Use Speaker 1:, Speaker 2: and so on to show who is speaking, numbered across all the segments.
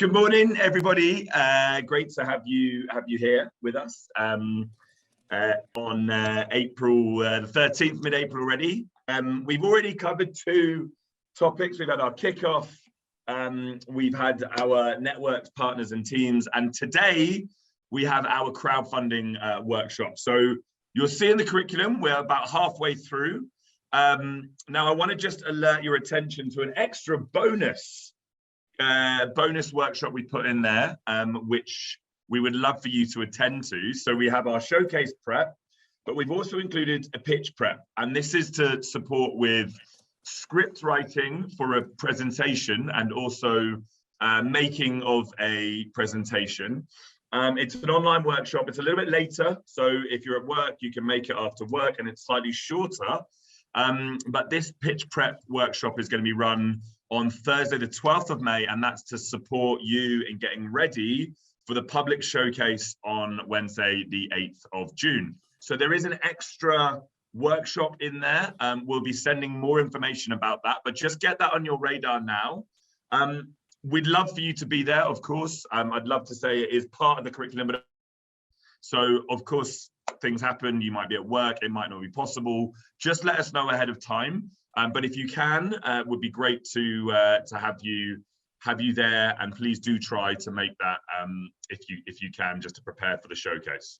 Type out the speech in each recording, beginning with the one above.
Speaker 1: Good morning, everybody. Great to have you here with us on April the 13th, mid-April already. We've already covered two topics. We've had our kickoff, we've had our networks, partners, and teams, and today we have our crowdfunding workshop. So you'll see in the curriculum we're about halfway through. Now I want to just alert your attention to an extra bonus workshop we put in there, which we would love for you to attend to. So we have our showcase prep, but we've also included a pitch prep, and this is to support with script writing for a presentation and also making of a presentation. It's an online workshop. It's a little bit later, so if you're at work you can make it after work, and it's slightly shorter, but this pitch prep workshop is going to be run on Thursday the 12th of May, and that's to support you in getting ready for the public showcase on Wednesday the 8th of June. So there is an extra workshop in there. We'll be sending more information about that, but just get that on your radar now. We'd love for you to be there, of course. I'd love to say it is part of the curriculum, but so of course things happen. You might be at work, it might not be possible. Just let us know ahead of time. But if you can, it would be great to have you there, and please do try to make that if you can, just to prepare for the showcase.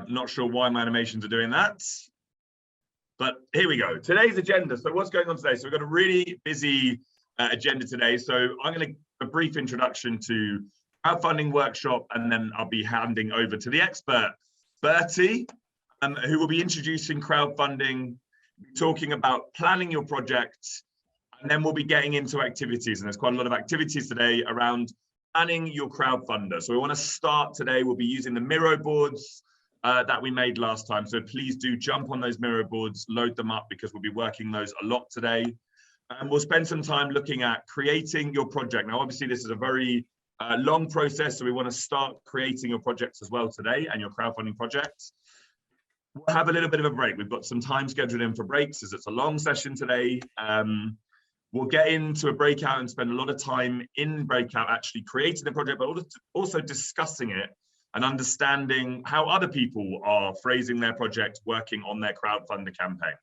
Speaker 1: Not sure why my animations are doing that, but here we go. Today's agenda. So what's going on today? So we've got a really busy agenda today. So I'm going to a brief introduction to crowdfunding workshop, and then I'll be handing over to the expert, Bertie, who will be introducing crowdfunding, talking about planning your projects, and then we'll be getting into activities, and there's quite a lot of activities today around planning your crowdfunder. So we want to start today. We'll be using the Miro boards that we made last time, so please do jump on those Miro boards, load them up, because we'll be working those a lot today. And we'll spend some time looking at creating your project. Now obviously this is a very long process, so we want to start creating your projects as well today, and your crowdfunding projects. We'll have a little bit of a break. We've got some time scheduled in for breaks, as it's a long session today. We'll get into a breakout and spend a lot of time in breakout actually creating the project, but also discussing it and understanding how other people are phrasing their project, working on their crowdfunder campaign.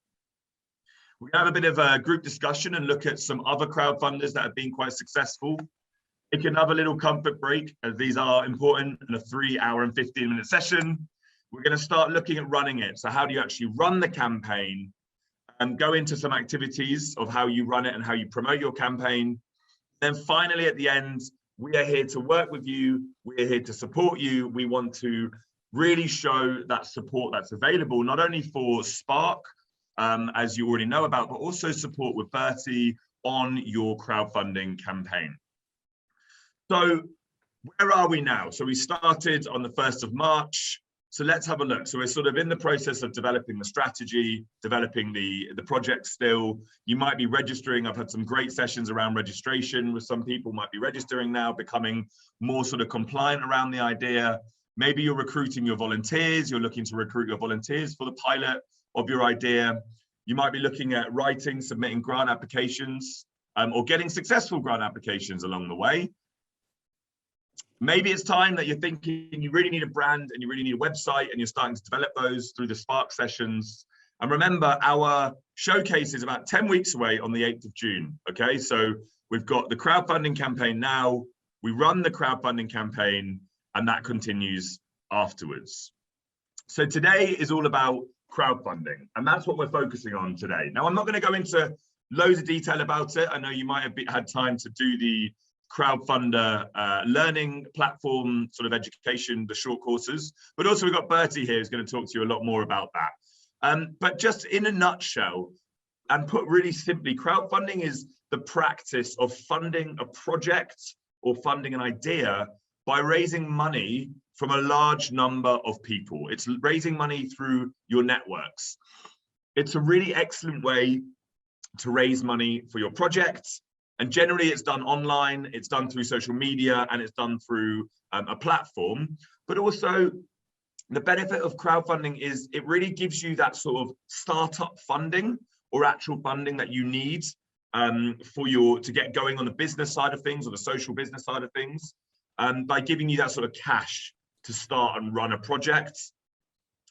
Speaker 1: We're gonna have a bit of a group discussion and look at some other crowdfunders that have been quite successful. Take another little comfort break, as these are important, in a 3-hour and 15-minute session. We're going to start looking at running it. So how do you actually run the campaign, and go into some activities of how you run it and how you promote your campaign. Then finally, at the end, we are here to work with you. We're here to support you. We want to really show that support that's available, not only for Spark, as you already know about, but also support with Bertie on your crowdfunding campaign. So where are we now? So we started on the 1st of March. So let's have a look. So we're sort of in the process of developing the strategy, developing the project still. You might be registering. I've had some great sessions around registration with some people might be registering now, becoming more sort of compliant around the idea. Maybe you're recruiting your volunteers. You're looking to recruit your volunteers for the pilot of your idea. You might be looking at writing, submitting grant applications, or getting successful grant applications along the way. Maybe it's time that you're thinking you really need a brand and you really need a website, and you're starting to develop those through the Spark sessions. And remember, our showcase is about 10 weeks away on the 8th of June. Okay, so we've got the crowdfunding campaign now, we run the crowdfunding campaign, and that continues afterwards. So today is all about crowdfunding, and that's what we're focusing on today. Now, I'm not going to go into loads of detail about it. I know you might have had time to do the crowdfunder learning platform sort of education, the short courses, but also we've got Bertie here who's going to talk to you a lot more about that. But just in a nutshell, and put really simply, crowdfunding is the practice of funding a project or funding an idea by raising money from a large number of people. It's raising money through your networks. It's a really excellent way to raise money for your project. And generally it's done online, it's done through social media, and it's done through a platform. But also the benefit of crowdfunding is it really gives you that sort of startup funding or actual funding that you need to get going on the business side of things or the social business side of things, by giving you that sort of cash to start and run a project.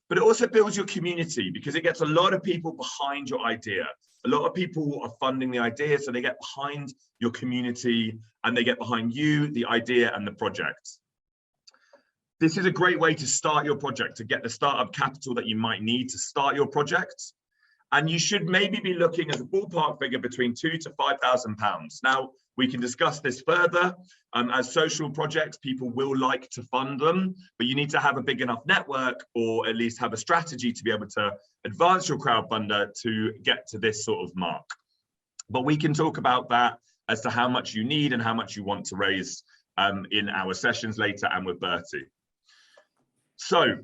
Speaker 1: But it also builds your community because it gets a lot of people behind your idea. A lot of people are funding the idea, so they get behind your community and they get behind you, the idea and the project. This is a great way to start your project, to get the startup capital that you might need to start your project. And you should maybe be looking at a ballpark figure between £2,000 to £5,000. Now, we can discuss this further. As social projects, people will like to fund them, but you need to have a big enough network or at least have a strategy to be able to advance your crowdfunder to get to this sort of mark. But we can talk about that as to how much you need and how much you want to raise in our sessions later and with Bertie. So,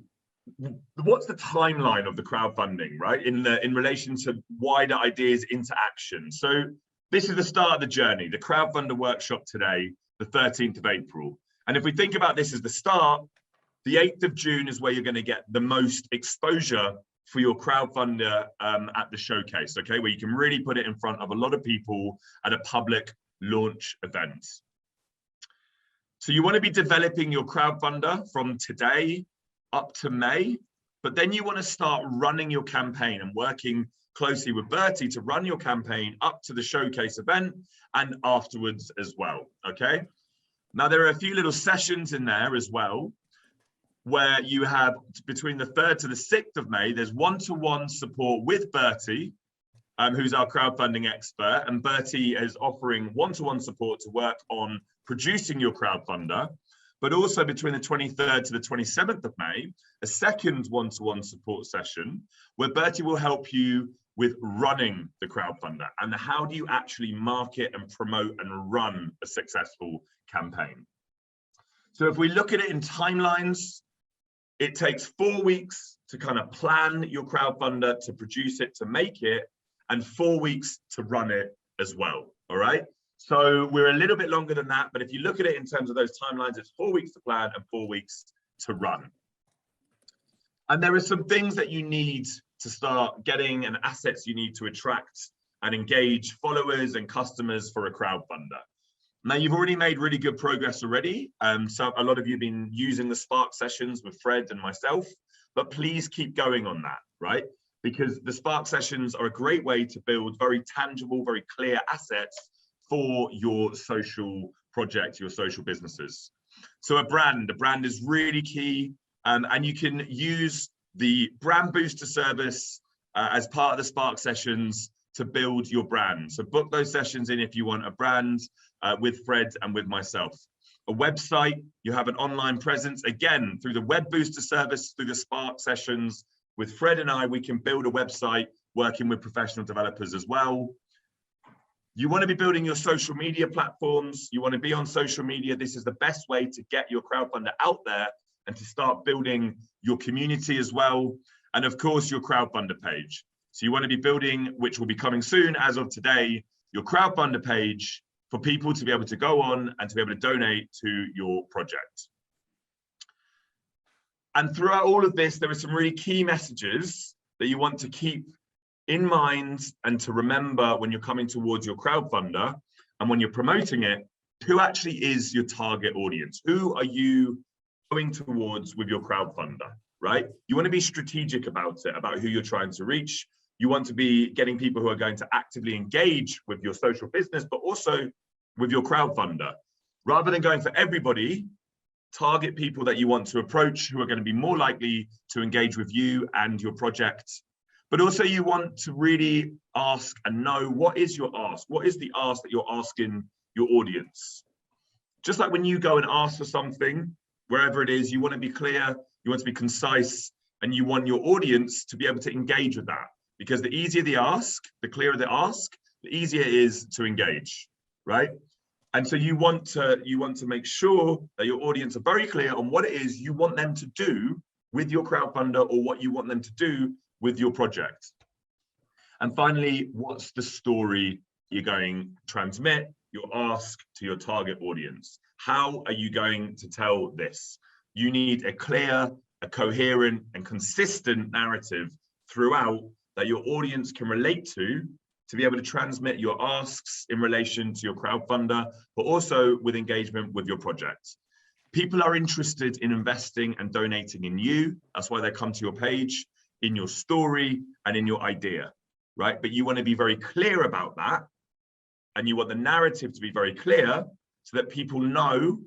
Speaker 1: what's the timeline of the crowdfunding, right? In relation to wider ideas into action. So this is the start of the journey, the crowdfunder workshop today, the 13th of April. And if we think about this as the start, the 8th of June is where you're going to get the most exposure for your crowdfunder at the showcase, okay? Where you can really put it in front of a lot of people at a public launch event. So you want to be developing your crowdfunder from today up to May, but then you want to start running your campaign and working closely with Bertie to run your campaign up to the showcase event and afterwards as well, okay? Now, there are a few little sessions in there as well, where you have between the 3rd to the 6th of May, there's one-to-one support with Bertie, who's our crowdfunding expert, and Bertie is offering one-to-one support to work on producing your crowdfunder. But also between the 23rd to the 27th of May, a second one-to-one support session where Bertie will help you with running the crowdfunder and how do you actually market and promote and run a successful campaign. So if we look at it in timelines, it takes 4 weeks to kind of plan your crowdfunder, to produce it, to make it, and 4 weeks to run it as well, all right? So we're a little bit longer than that, but if you look at it in terms of those timelines, it's 4 weeks to plan and 4 weeks to run. And there are some things that you need to start getting and assets you need to attract and engage followers and customers for a crowdfunder. Now, you've already made really good progress already. So a lot of you have been using the Spark sessions with Fred and myself, but please keep going on that, right? Because the Spark sessions are a great way to build very tangible, very clear assets for your social project, your social businesses. So a brand is really key, and you can use the brand booster service as part of the Spark sessions to build your brand. So book those sessions in if you want a brand with Fred and with myself. A website, you have an online presence, again, through the web booster service, through the Spark sessions. With Fred and I, we can build a website working with professional developers as well. You want to be building your social media platforms. You want to be on social media. This is the best way to get your crowdfunder out there and to start building your community as well. And of course, your crowdfunder page. So you want to be building, which will be coming soon as of today, your crowdfunder page for people to be able to go on and to be able to donate to your project. And throughout all of this, there are some really key messages that you want to keep in mind and to remember when you're coming towards your crowdfunder and when you're promoting it. Who actually is your target audience? Who are you going towards with your crowdfunder, right? You want to be strategic about it, about who you're trying to reach. You want to be getting people who are going to actively engage with your social business, but also with your crowdfunder. Rather than going for everybody, target people that you want to approach who are going to be more likely to engage with you and your project. But also you want to really ask and know, what is your ask? What is the ask that you're asking your audience? Just like when you go and ask for something, wherever it is, you want to be clear, you want to be concise, and you want your audience to be able to engage with that. Because the easier the ask, the clearer the ask, the easier it is to engage, right? And so you want to make sure that your audience are very clear on what it is you want them to do with your crowdfunder or what you want them to do with your project. And finally, what's the story you're going to transmit, your ask to your target audience? How are you going to tell this? You need a clear, a coherent and consistent narrative throughout that your audience can relate to to be able to transmit your asks in relation to your crowdfunder, but also with engagement with your project. People are interested in investing and donating in you. That's why they come to your page, in your story, and in your idea, right? But you want to be very clear about that. And you want the narrative to be very clear so that people know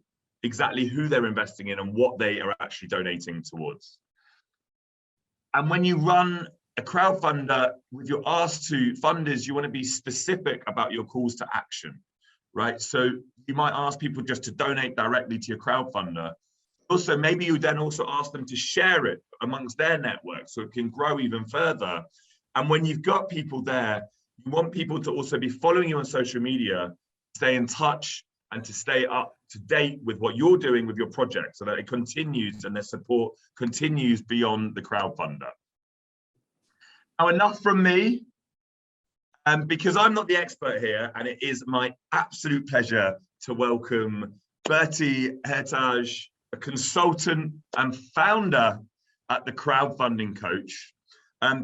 Speaker 1: exactly who they're investing in and what they are actually donating towards. And when you run a crowdfunder with your ask to funders, you want to be specific about your calls to action, right? So you might ask people just to donate directly to your crowdfunder. Also, maybe you then also ask them to share it amongst their network so it can grow even further. And when you've got people there, you want people to also be following you on social media, stay in touch, and to stay up to date with what you're doing with your project so that it continues and their support continues beyond the crowdfunder. Now, enough from me, because I'm not the expert here, and it is my absolute pleasure to welcome Bertie Hertage, a consultant and founder at the Crowdfunding Coach.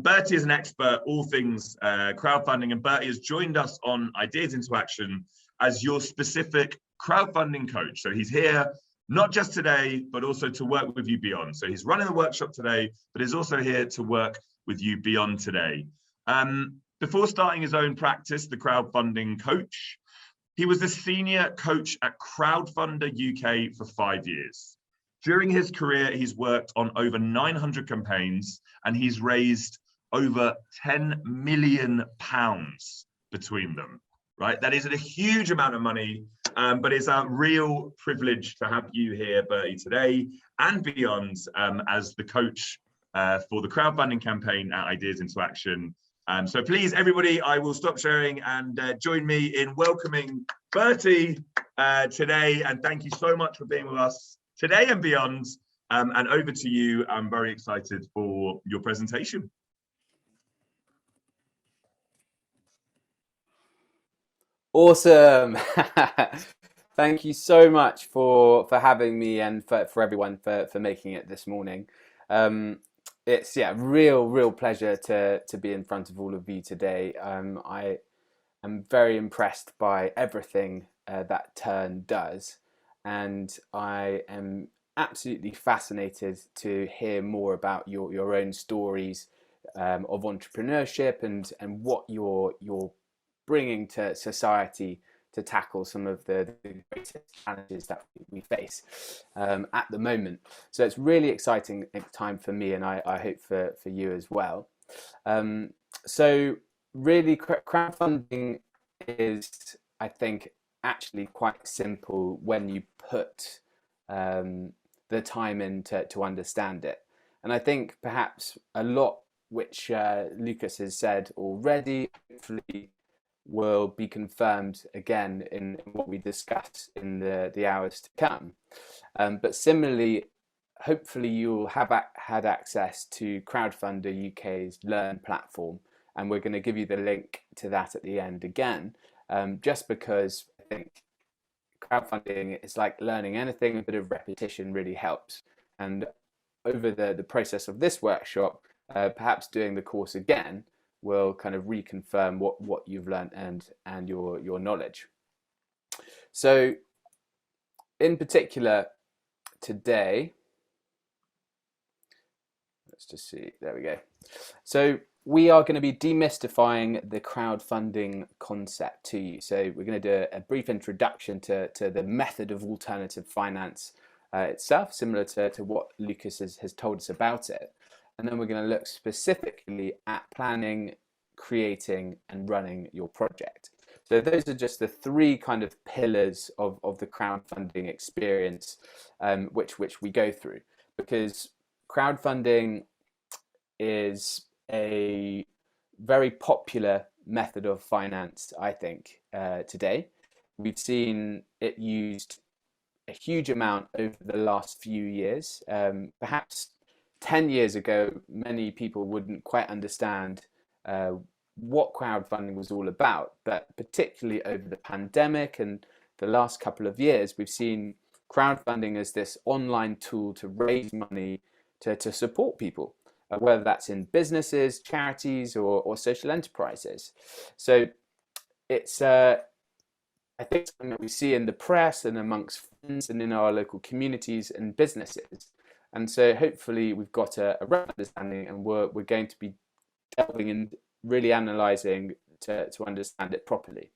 Speaker 1: Bertie is an expert all things crowdfunding, and Bertie has joined us on Ideas into Action as your specific crowdfunding coach. So he's here not just today, but also to work with you beyond. So he's running the workshop today, but he's also here to work with you beyond today. Before starting his own practice, the Crowdfunding Coach, he was the senior coach at Crowdfunder UK for 5 years. During his career, he's worked on over 900 campaigns and he's raised over £10 million between them, right? That is a huge amount of money, but it's a real privilege to have you here, Bertie, today and beyond as the coach for the crowdfunding campaign at Ideas into Action. So please, everybody, I will stop sharing and join me in welcoming Bertie today. And thank you so much for being with us today and beyond. And over to you. I'm very excited for your presentation.
Speaker 2: Awesome. Thank you so much for having me and for everyone for making it this morning. It's real pleasure to be in front of all of you today. I am very impressed by everything that Turn does, and I am absolutely fascinated to hear more about your own stories of entrepreneurship and what you're bringing to society to tackle some of the greatest challenges that we face at the moment. So it's really exciting time for me, and I hope for you as well. So really, crowdfunding is, I think, actually quite simple when you put the time in to understand it. And I think perhaps a lot which Lucas has said already hopefully will be confirmed again in what we discuss in the hours to come. But similarly, hopefully you'll have had access to Crowdfunder UK's Learn platform, and we're going to give you the link to that at the end again, just because I think crowdfunding is like learning anything, a bit of repetition really helps. And over the process of this workshop, perhaps doing the course again will kind of reconfirm what you've learned and your knowledge. So in particular today, let's just see, there we go. So we are going to be demystifying the crowdfunding concept to you. So we're going to do a brief introduction to the method of alternative finance itself, similar to what Lucas has told us about it. And then we're going to look specifically at planning, creating and running your project. So those are just the three kind of pillars of the crowdfunding experience which we go through, because crowdfunding is a very popular method of finance, I think, today. We've seen it used a huge amount over the last few years. Perhaps 10 years ago, many people wouldn't quite understand what crowdfunding was all about, but particularly over the pandemic and the last couple of years, we've seen crowdfunding as this online tool to raise money to support people whether that's in businesses, charities, or social enterprises. So it's I think something that we see in the press and amongst friends and in our local communities and businesses. And so hopefully we've got a rough understanding, and we're going to be delving in, really analysing to understand it properly.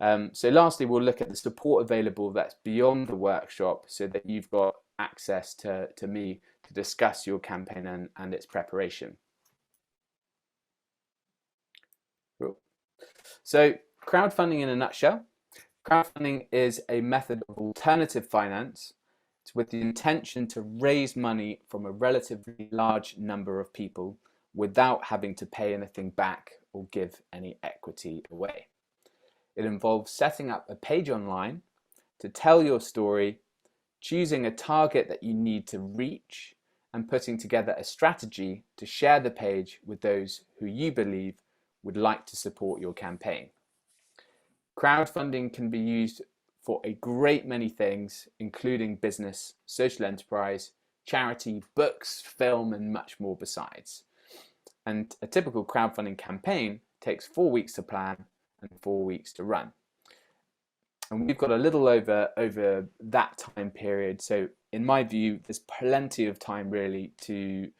Speaker 2: So lastly, we'll look at the support available that's beyond the workshop, so that you've got access to me to discuss your campaign and its preparation. Cool. So crowdfunding in a nutshell. Crowdfunding is a method of alternative finance with the intention to raise money from a relatively large number of people without having to pay anything back or give any equity away. It involves setting up a page online to tell your story, choosing a target that you need to reach, and putting together a strategy to share the page with those who you believe would like to support your campaign. Crowdfunding can be used for a great many things, including business, social enterprise, charity, books, film, and much more besides. And a typical crowdfunding campaign takes 4 weeks to plan and 4 weeks to run. And we've got a little over that time period. So in my view, there's plenty of time really to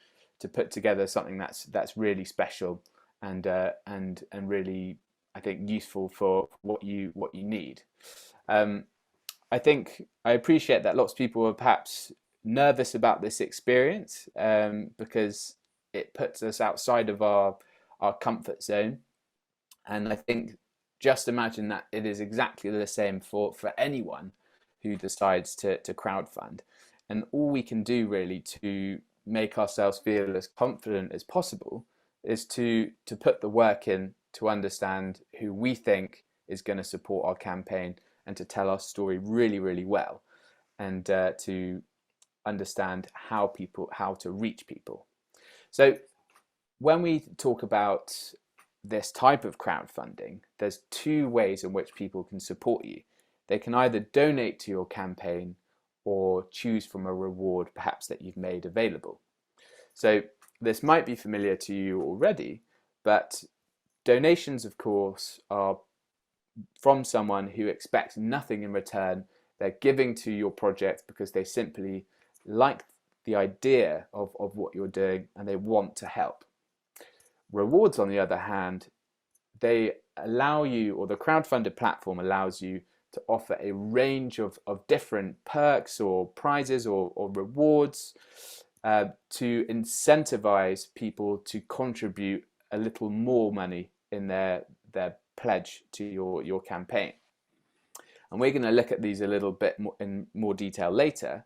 Speaker 2: put together something that's really special and really, I think, useful for what you need. I think I appreciate that lots of people are perhaps nervous about this experience because it puts us outside of our comfort zone. And I think just imagine that it is exactly the same for anyone who decides to crowdfund. And all we can do really to make ourselves feel as confident as possible is to put the work in to understand who we think is going to support our campaign and to tell our story really, really well, and to understand how to reach people. So when we talk about this type of crowdfunding, there's two ways in which people can support you. They can either donate to your campaign or choose from a reward perhaps that you've made available. So this might be familiar to you already, but donations, of course, are from someone who expects nothing in return. They're giving to your project because they simply like the idea of what you're doing and they want to help. Rewards, on the other hand, they allow you, or the crowdfunded platform allows you to offer a range of different perks or prizes or rewards to incentivize people to contribute a little more money in their pledge to your campaign. And we're going to look at these a little bit more in more detail later,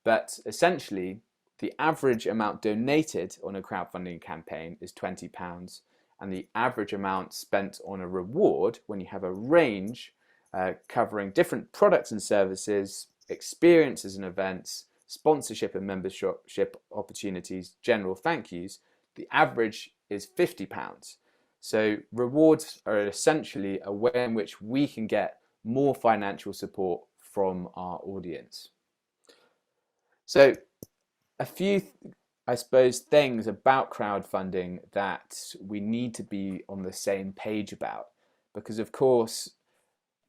Speaker 2: but essentially the average amount donated on a crowdfunding campaign is £20, and the average amount spent on a reward, when you have a range covering different products and services, experiences and events, sponsorship and membership opportunities, general thank yous, the average is £50. So rewards are essentially a way in which we can get more financial support from our audience. So a few, I suppose, things about crowdfunding that we need to be on the same page about, because of course,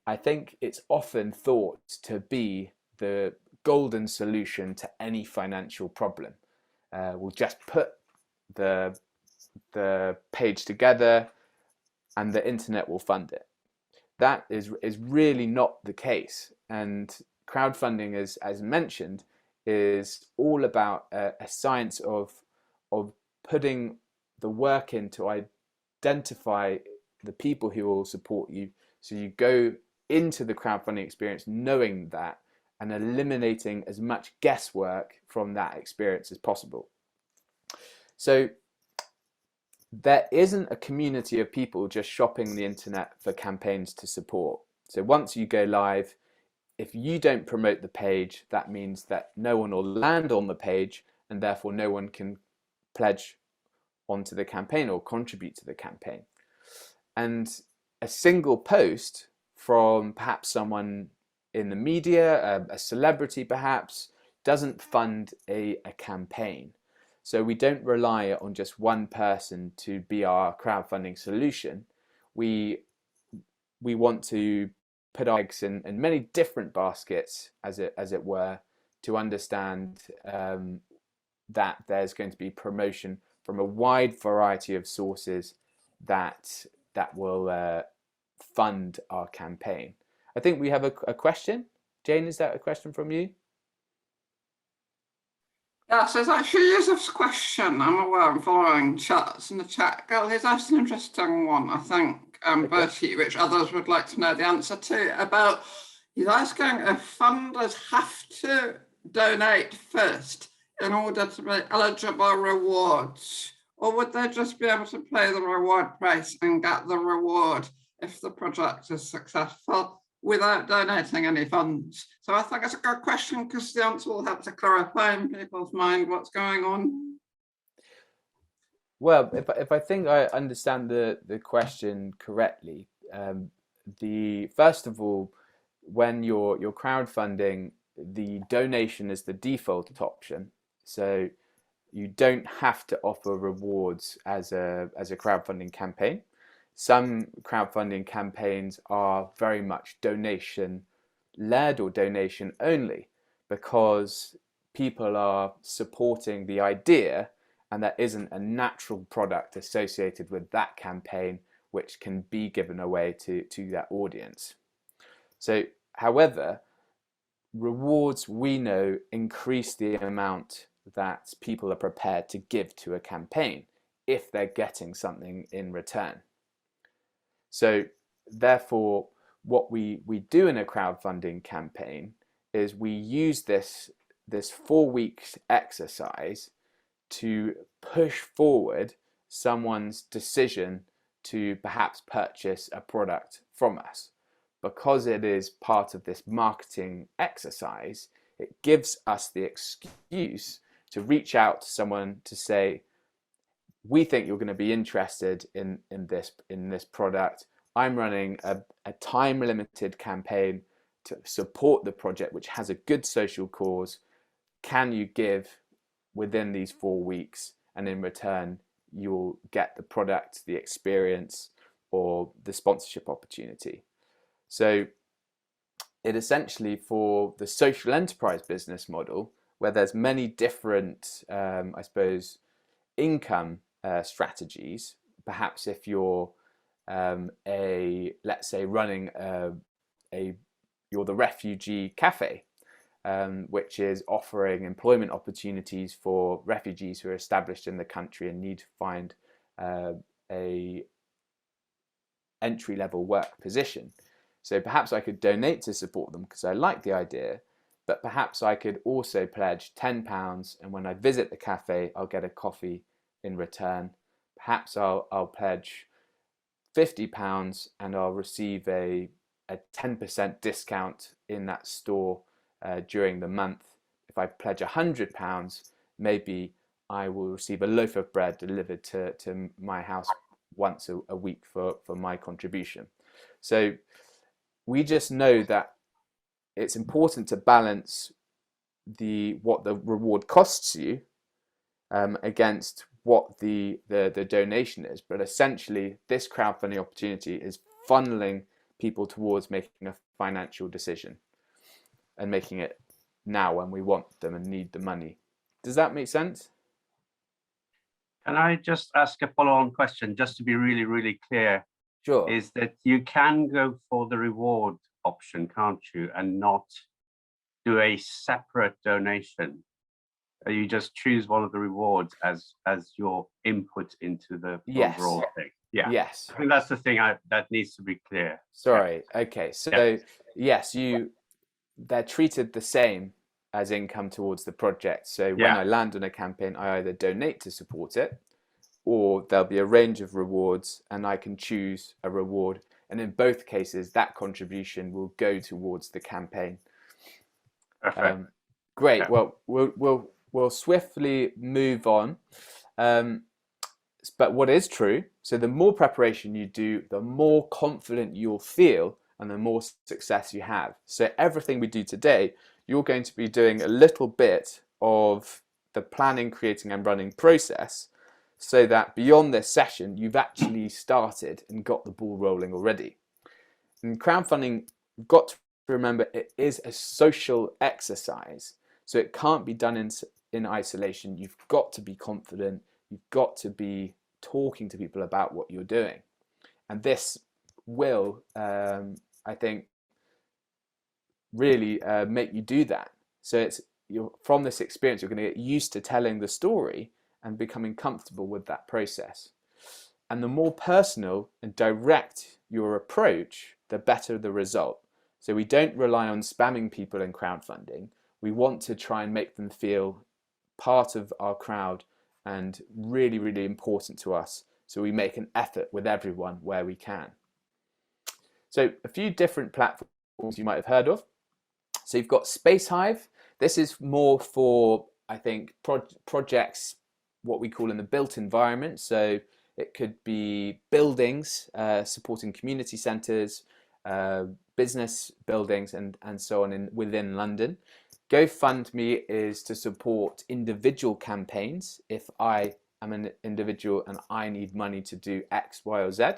Speaker 2: I think it's often thought to be the golden solution to any financial problem. We'll just put the page together and the internet will fund it. That is really not the case. And crowdfunding, as mentioned, is all about a science of putting the work in to identify the people who will support you. So you go into the crowdfunding experience knowing that and eliminating as much guesswork from that experience as possible. So there isn't a community of people just shopping the internet for campaigns to support. So once you go live, if you don't promote the page, that means that no one will land on the page and therefore no one can pledge onto the campaign or contribute to the campaign. And a single post from perhaps someone in the media, a celebrity perhaps, doesn't fund a campaign. So we don't rely on just one person to be our crowdfunding solution. We want to put our eggs in many different baskets, as it were, to understand that there's going to be promotion from a wide variety of sources that will fund our campaign. I think we have a question. Jane, is that a question from you?
Speaker 3: Yes, there's actually is a question. I'm aware I'm following chats in the chat. Girl, here's actually an interesting one, I think, Bertie, which others would like to know the answer to. About, he's asking if funders have to donate first in order to be eligible rewards, or would they just be able to pay the reward price and get the reward if the project is successful without donating any funds? So I think it's a good question, because the answer will help to clarify in people's mind what's going on.
Speaker 2: Well, if I think I understand the question correctly, first of all, when you're crowdfunding, the donation is the default option. So you don't have to offer rewards as a crowdfunding campaign. Some crowdfunding campaigns are very much donation led or donation only, because people are supporting the idea and there isn't a natural product associated with that campaign which can be given away to that audience. So, however, rewards, we know, increase the amount that people are prepared to give to a campaign if they're getting something in return. So therefore, what we do in a crowdfunding campaign is we use this 4 weeks exercise to push forward someone's decision to perhaps purchase a product from us. Because it is part of this marketing exercise, it gives us the excuse to reach out to someone to say, we think you're going to be interested in this product. I'm running a time limited campaign to support the project, which has a good social cause. Can you give within these 4 weeks? And in return, you'll get the product, the experience, or the sponsorship opportunity. So it essentially, for the social enterprise business model, where there's many different, I suppose, income strategies. Perhaps if you're let's say running you're the refugee cafe, which is offering employment opportunities for refugees who are established in the country and need to find a entry-level work position. So perhaps I could donate to support them because I like the idea, but perhaps I could also pledge £10, and when I visit the cafe, I'll get a coffee in return. Perhaps I'll pledge £50 and I'll receive a 10% discount in that store during the month. If I pledge £100, maybe I will receive a loaf of bread delivered to my house once a week for my contribution. So we just know that it's important to balance what the reward costs you against what the donation is. But essentially, this crowdfunding opportunity is funneling people towards making a financial decision and making it now when we want them and need the money. Does that make sense?
Speaker 4: Can I just ask a follow-on question, just to be really, really clear?
Speaker 2: Sure.
Speaker 4: Is that you can go for the reward option, can't you, and not do a separate donation? You just choose one of the rewards as your input into the overall thing. Yeah.
Speaker 2: Yes.
Speaker 4: I think that's the thing that needs to be clear.
Speaker 2: Sorry. Okay. So yes, they're treated the same as income towards the project. So when I land on a campaign, I either donate to support it, or there'll be a range of rewards and I can choose a reward. And in both cases, that contribution will go towards the campaign. Great. Yeah. Well, we'll swiftly move on. But what is true, so the more preparation you do, the more confident you'll feel and the more success you have. So everything we do today, you're going to be doing a little bit of the planning, creating and running process, so that beyond this session, you've actually started and got the ball rolling already. And crowdfunding, you've got to remember, it is a social exercise. So it can't be done in isolation. You've got to be confident. You've got to be talking to people about what you're doing. And this will, I think, really make you do that. So from this experience, you're going to get used to telling the story and becoming comfortable with that process. And the more personal and direct your approach, the better the result. So we don't rely on spamming people in crowdfunding. We want to try and make them feel part of our crowd and really, really important to us. So we make an effort with everyone where we can. So a few different platforms you might have heard of. So you've got Spacehive. This is more for, I think, projects, what we call in the built environment. So it could be buildings, supporting community centres, business buildings and so on within London. GoFundMe is to support individual campaigns. If I am an individual and I need money to do X, Y, or Z.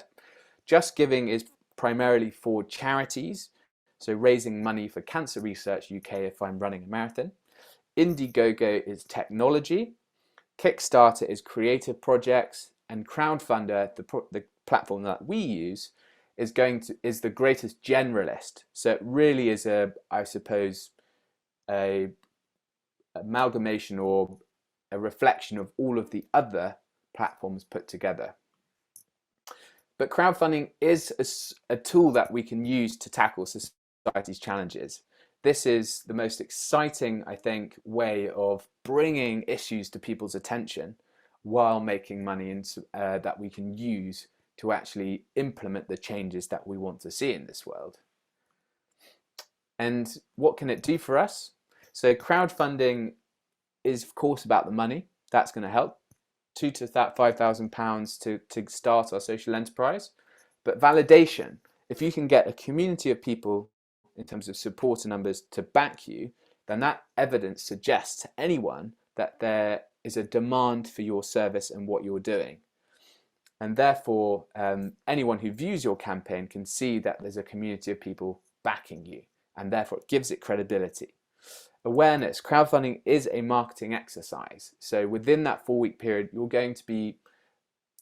Speaker 2: Just Giving is primarily for charities, so raising money for Cancer Research UK if I'm running a marathon. Indiegogo is technology. Kickstarter is creative projects, and Crowdfunder, the platform that we use, is the greatest generalist. So it really is I suppose, a amalgamation or a reflection of all of the other platforms put together. But crowdfunding is a tool that we can use to tackle society's challenges. This is the most exciting, I think, way of bringing issues to people's attention while making money that we can use to actually implement the changes that we want to see in this world. And what can it do for us? So crowdfunding is, of course, about the money. That's going to help. £2,000 to £5,000 to start our social enterprise. But validation, if you can get a community of people in terms of supporter numbers to back you, then that evidence suggests to anyone that there is a demand for your service and what you're doing. And therefore, anyone who views your campaign can see that there's a community of people backing you, and therefore it gives it credibility. Awareness, crowdfunding is a marketing exercise. So within that 4-week period, you're going to be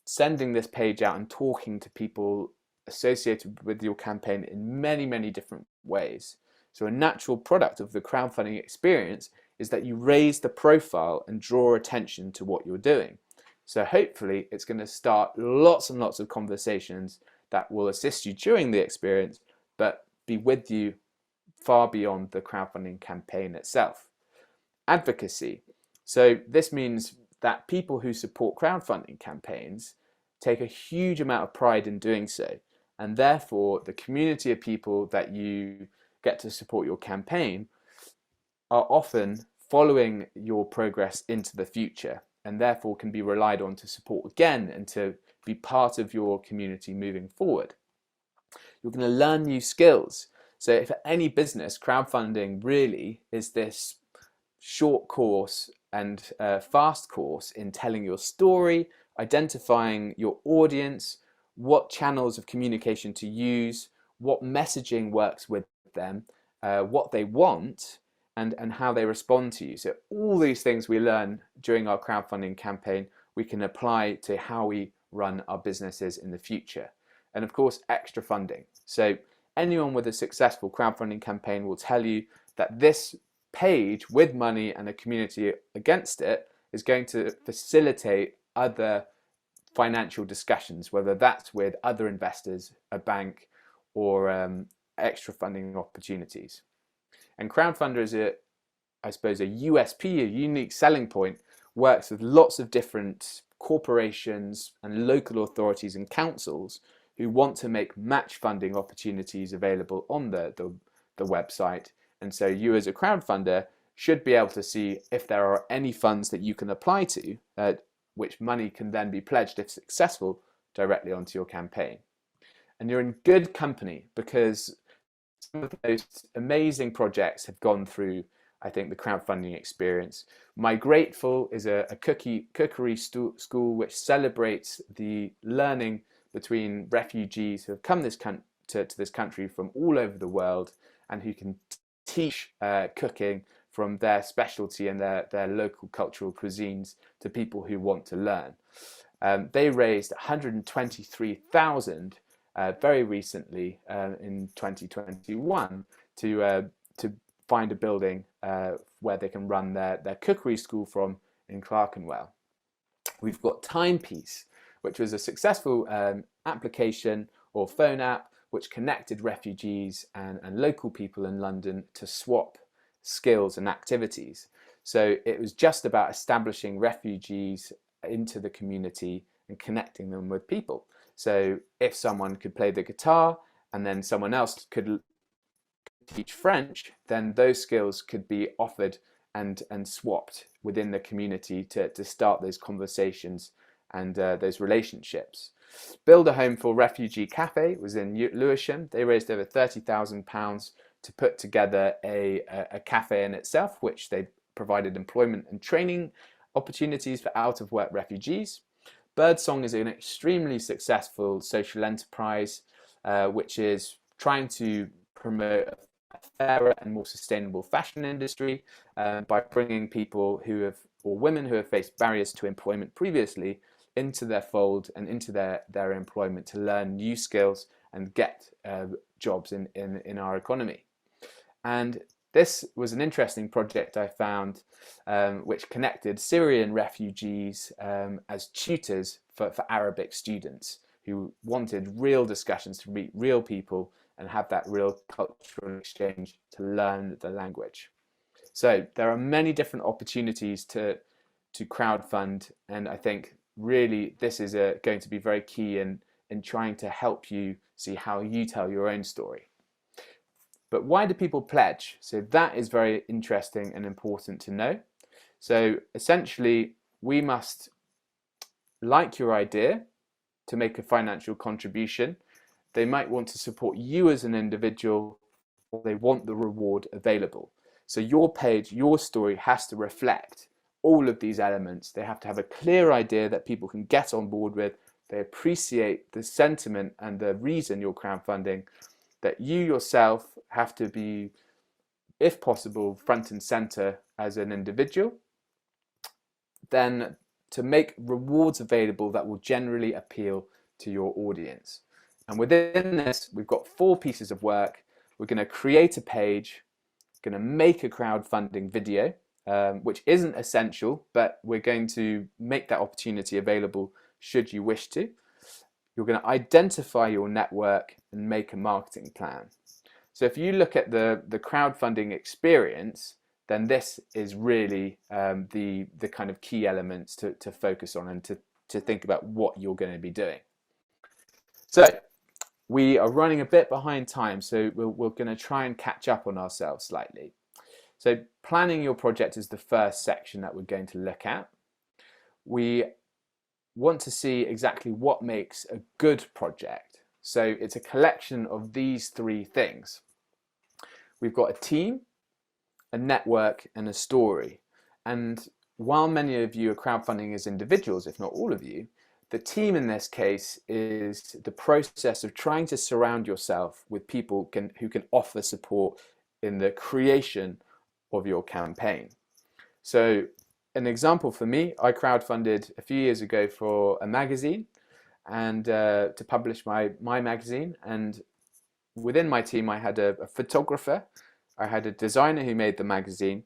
Speaker 2: sending this page out and talking to people associated with your campaign in many, many different ways. So a natural product of the crowdfunding experience is that you raise the profile and draw attention to what you're doing. So hopefully it's going to start lots and lots of conversations that will assist you during the experience, but be with you far beyond the crowdfunding campaign itself. Advocacy. So this means that people who support crowdfunding campaigns take a huge amount of pride in doing so, and therefore the community of people that you get to support your campaign are often following your progress into the future, and therefore can be relied on to support again and to be part of your community moving forward. You're going to learn new skills. So for any business, crowdfunding really is this short course and fast course in telling your story, identifying your audience, what channels of communication to use, what messaging works with them, what they want, and how they respond to you. So all these things we learn during our crowdfunding campaign, we can apply to how we run our businesses in the future. And of course, extra funding. So anyone with a successful crowdfunding campaign will tell you that this page with money and a community against it is going to facilitate other financial discussions, whether that's with other investors, a bank, or extra funding opportunities. And Crowdfunder is I suppose, a USP, a unique selling point, works with lots of different corporations and local authorities and councils who want to make match funding opportunities available on the website. And so you as a crowdfunder should be able to see if there are any funds that you can apply to, which money can then be pledged, if successful, directly onto your campaign. And you're in good company, because some of the most amazing projects have gone through I think, the crowdfunding experience. My Grateful is a cookery school which celebrates the learning between refugees who have come to this country from all over the world, and who can teach cooking from their specialty and their local cultural cuisines to people who want to learn. They raised 123,000 very recently in 2021 to find a building where they can run their cookery school from in Clerkenwell. We've got Timepiece, which was a successful application or phone app which connected refugees and local people in London to swap skills and activities. So it was just about establishing refugees into the community and connecting them with people. So if someone could play the guitar and then someone else could teach French, then those skills could be offered and swapped within the community to start those conversations and those relationships. Build a Home for Refugee Cafe was in Lewisham. They raised over £30,000 to put together a cafe in itself, which they provided employment and training opportunities for out-of-work refugees. Birdsong is an extremely successful social enterprise which is trying to promote a fairer and more sustainable fashion industry by bringing people who have, or women who have faced barriers to employment previously, into their fold and into their employment to learn new skills and get jobs in our economy. And this was an interesting project I found which connected Syrian refugees as tutors for Arabic students who wanted real discussions to meet real people and have that real cultural exchange to learn the language. So there are many different opportunities to crowdfund, and I think really this is going to be very key in trying to help you see how you tell your own story. But why do people pledge? So that is very interesting and important to know. So essentially, we must like your idea to make a financial contribution. They might want to support you as an individual, or they want the reward available. So your page, your story has to reflect all of these elements. They have to have a clear idea that people can get on board with. They appreciate the sentiment and the reason you're crowdfunding, that you yourself have to be, if possible, front and center as an individual. Then to make rewards available that will generally appeal to your audience. And within this, we've got 4 pieces of work. We're going to create a page, going to make a crowdfunding video, which isn't essential, but we're going to make that opportunity available should you wish to. You're going to identify your network and make a marketing plan. So if you look at the crowdfunding experience, then this is really the kind of key elements to focus on and to think about what you're going to be doing. So we are running a bit behind time, so we're going to try and catch up on ourselves slightly. So planning your project is the first section that we're going to look at. We want to see exactly what makes a good project. So it's a collection of these 3 things. We've got a team, a network, and a story. And while many of you are crowdfunding as individuals, if not all of you, the team in this case is the process of trying to surround yourself with people who can offer support in the creation of your campaign. So an example for me, I crowdfunded a few years ago for a magazine and to publish my magazine. And within my team, I had a photographer, I had a designer who made the magazine,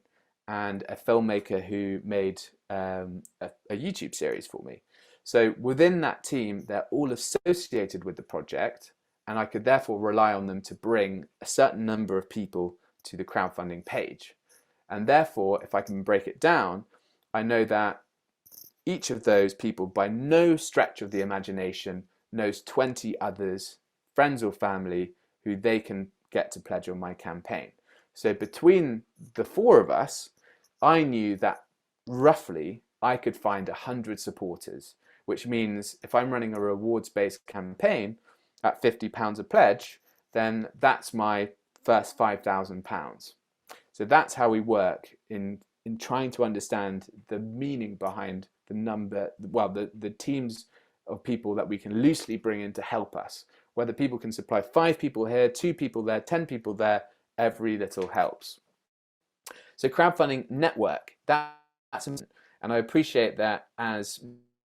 Speaker 2: and a filmmaker who made a YouTube series for me. So within that team, they're all associated with the project, and I could therefore rely on them to bring a certain number of people to the crowdfunding page. And therefore, if I can break it down, I know that each of those people, by no stretch of the imagination, knows 20 others, friends or family, who they can get to pledge on my campaign. So between the 4 of us, I knew that roughly I could find 100 supporters, which means if I'm running a rewards-based campaign at £50 a pledge, then that's my first £5,000. So that's how we work in trying to understand the meaning behind the number, well, the teams of people that we can loosely bring in to help us. Whether people can supply 5 people here, 2 people there, 10 people there, every little helps. So crowdfunding network, that's important. And I appreciate that as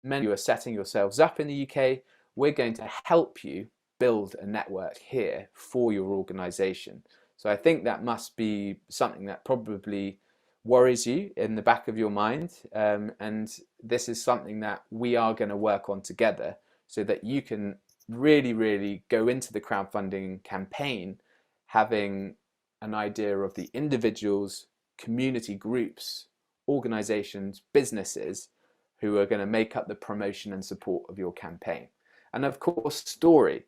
Speaker 2: many of you are setting yourselves up in the UK, we're going to help you build a network here for your organization. So I think that must be something that probably worries you in the back of your mind. And this is something that we are going to work on together so that you can really, really go into the crowdfunding campaign having an idea of the individuals, community groups, organizations, businesses who are going to make up the promotion and support of your campaign. And of course, story.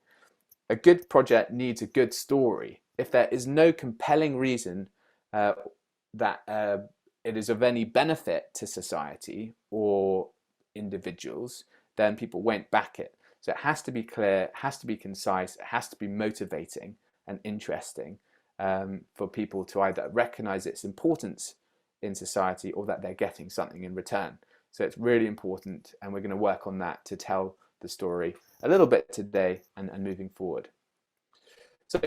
Speaker 2: A good project needs a good story. If there is no compelling reason that it is of any benefit to society or individuals, then people won't back it. So it has to be clear, it has to be concise, it has to be motivating and interesting for people to either recognize its importance in society or that they're getting something in return. So it's really important, and we're going to work on that to tell the story a little bit today and moving forward. So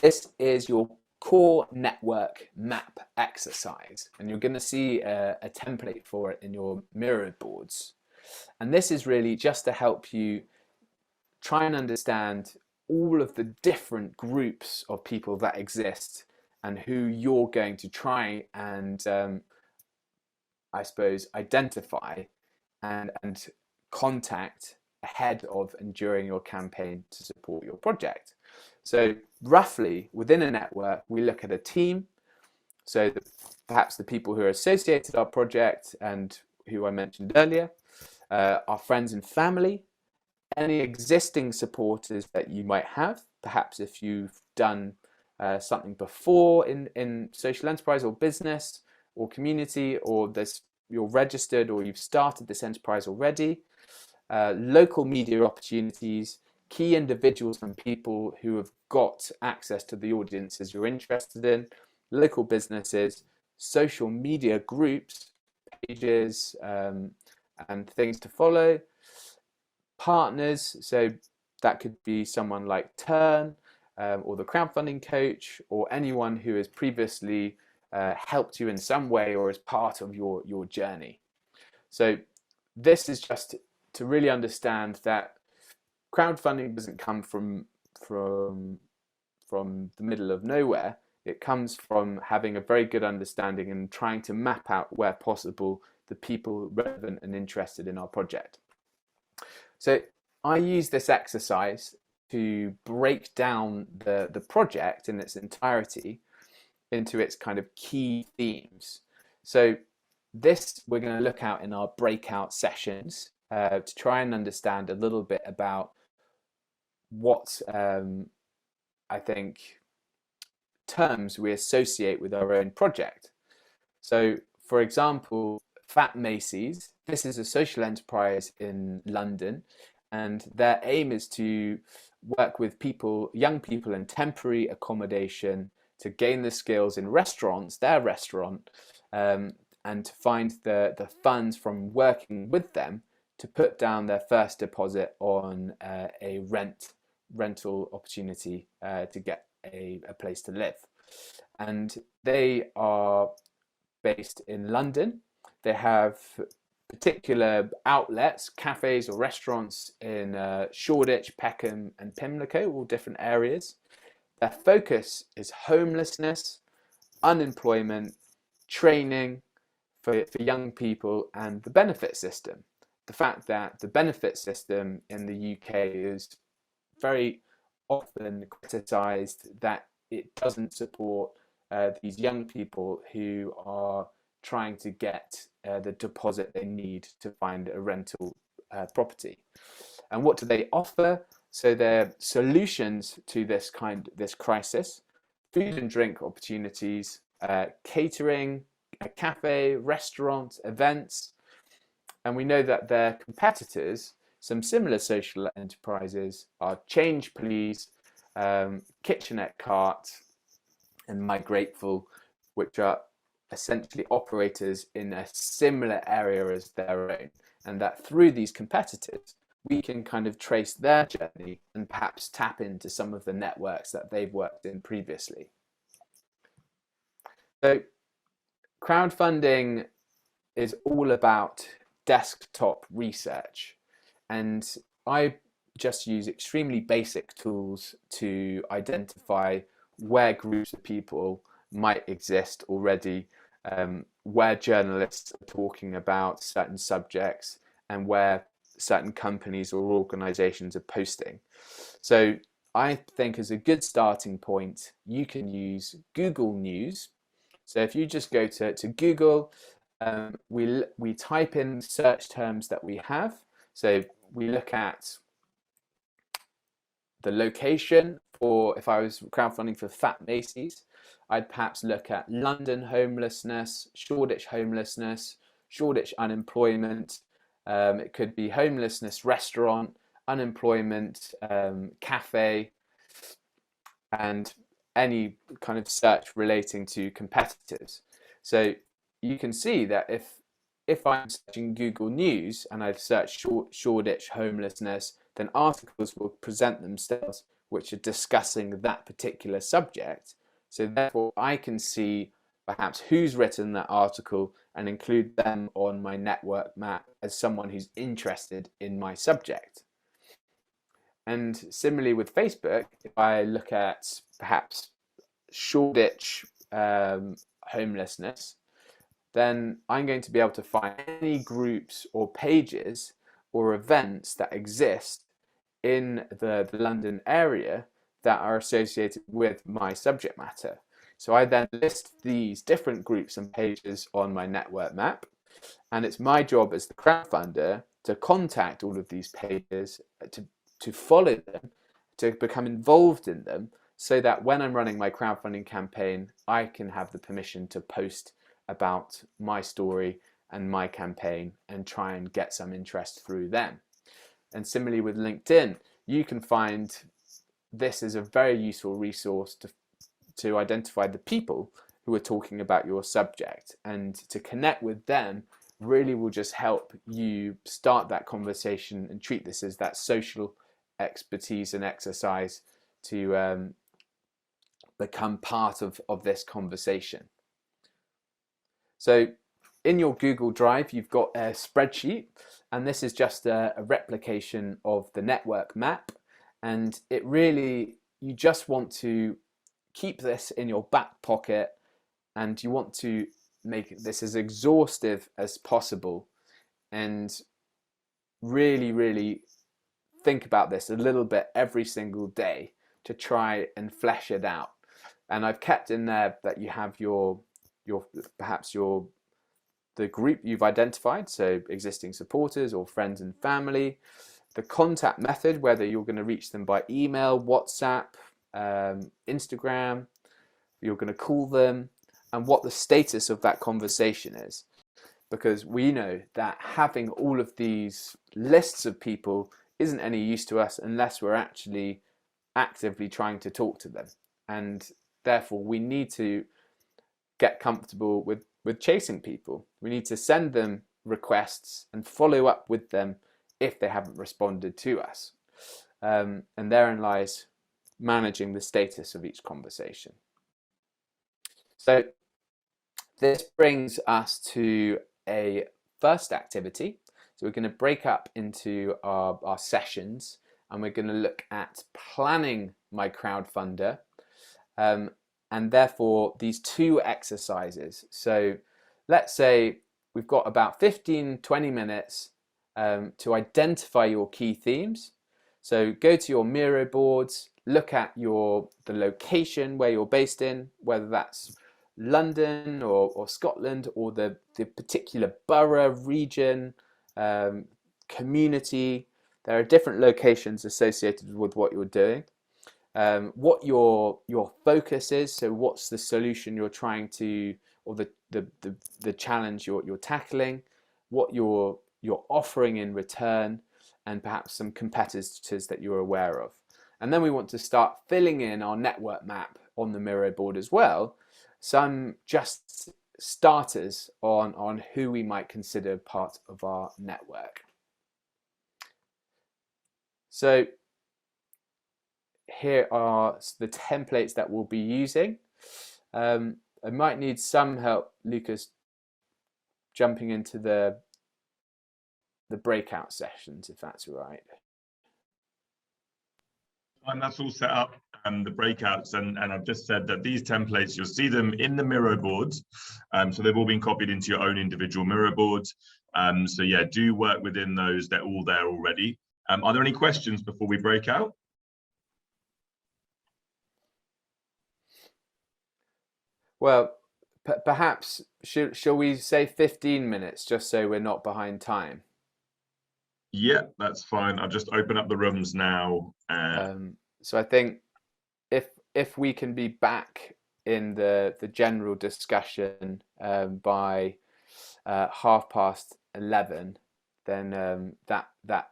Speaker 2: this is your core network map exercise, and you're going to see a template for it in your Miro boards. And this is really just to help you try and understand all of the different groups of people that exist and who you're going to try and I suppose identify and contact ahead of and during your campaign to support your project. So roughly within a network, we look at a team. So perhaps the people who are associated with our project and who I mentioned earlier, our friends and family, any existing supporters that you might have, perhaps if you've done something before in social enterprise or business or community, or you're registered or you've started this enterprise already, local media opportunities, key individuals and people who have got access to the audiences you're interested in, local businesses, social media groups, pages, and things to follow, partners, so that could be someone like Turn or the crowdfunding coach, or anyone who has previously helped you in some way or is part of your journey. So this is just to really understand that crowdfunding doesn't come from the middle of nowhere. It comes from having a very good understanding and trying to map out where possible the people relevant and interested in our project. So I use this exercise to break down the project in its entirety into its kind of key themes. So this we're going to look at in our breakout sessions to try and understand a little bit about what I think terms we associate with our own project. So for example, Fat Macy's, this is a social enterprise in London, and their aim is to work with people, young people in temporary accommodation to gain the skills in restaurants, their restaurant, and to find the funds from working with them to put down their first deposit on a rental opportunity to get a place to live. And they are based in London. They have particular outlets, cafes or restaurants in Shoreditch, Peckham and Pimlico, all different areas. Their focus is homelessness, unemployment, training for young people, and the benefit system. The fact that the benefit system in the UK is very often criticised that it doesn't support these young people who are trying to get the deposit they need to find a rental property. And what do they offer? So their solutions to this crisis: food and drink opportunities, catering, a cafe, restaurant, events. And we know that their competitors, some similar social enterprises, are Change Please, Kitchenette Cart, and My Grateful, which are essentially operators in a similar area as their own, and that through these competitors we can kind of trace their journey and perhaps tap into some of the networks that they've worked in previously. So crowdfunding is all about desktop research, and I just use extremely basic tools to identify where groups of people might exist already, where journalists are talking about certain subjects, and where certain companies or organizations are posting. So I think as a good starting point, you can use Google News. So if you just go to Google, we type in search terms that we have. So we look at the location, or if I was crowdfunding for Fat Macy's, I'd perhaps look at London homelessness, Shoreditch homelessness, Shoreditch unemployment. It could be homelessness restaurant, unemployment cafe, and any kind of search relating to competitors. So you can see that if I'm searching Google News and I search Shoreditch homelessness, then articles will present themselves which are discussing that particular subject. So therefore I can see perhaps who's written that article and include them on my network map as someone who's interested in my subject. And similarly with Facebook, if I look at perhaps Shoreditch homelessness, then I'm going to be able to find any groups or pages or events that exist in the London area that are associated with my subject matter. So I then list these different groups and pages on my network map, and it's my job as the crowdfunder to contact all of these pages, to follow them, to become involved in them, so that when I'm running my crowdfunding campaign, I can have the permission to post about my story and my campaign and try and get some interest through them. And similarly with LinkedIn, you can find this is a very useful resource to identify the people who are talking about your subject, and to connect with them really will just help you start that conversation and treat this as that social expertise and exercise to become part of this conversation. So in your Google Drive, you've got a spreadsheet, and this is just a replication of the network map. And it really, you just want to keep this in your back pocket, and you want to make this as exhaustive as possible, and really, really think about this a little bit every single day to try and flesh it out. And I've kept in there that you have your the group you've identified, so existing supporters or friends and family, the contact method, whether you're going to reach them by email, WhatsApp, Instagram, you're going to call them, and what the status of that conversation is. Because we know that having all of these lists of people isn't any use to us unless we're actually actively trying to talk to them. And therefore we need to get comfortable with chasing people. We need to send them requests and follow up with them if they haven't responded to us. And therein lies managing the status of each conversation. So this brings us to a first activity. So we're going to break up into our sessions, and we're going to look at planning my crowdfunder, and therefore these two exercises. So let's say we've got about 15-20 minutes to identify your key themes. So go to your Miro boards, look at the location where you're based in, whether that's London or Scotland, or the particular borough, region, community. There are different locations associated with what you're doing. What your focus is, so what's the solution you're trying to, or the challenge you're tackling, what you're offering in return, and perhaps some competitors that you're aware of. And then we want to start filling in our network map on the Miro board as well, some just starters on who we might consider part of our network. So here are the templates that we'll be using. I might need some help, Lucas, jumping into the breakout sessions, if that's all right.
Speaker 1: And that's all set up, the breakouts, and I've just said that these templates, you'll see them in the Miro boards. So they've all been copied into your own individual Miro boards. So yeah, do work within those. They're all there already. Are there any questions before we break out?
Speaker 2: Well, perhaps, shall we say 15 minutes, just so we're not behind time?
Speaker 1: Yeah, that's fine. I'll just open up the rooms now.
Speaker 2: So I think if we can be back in the general discussion by 11:30, then that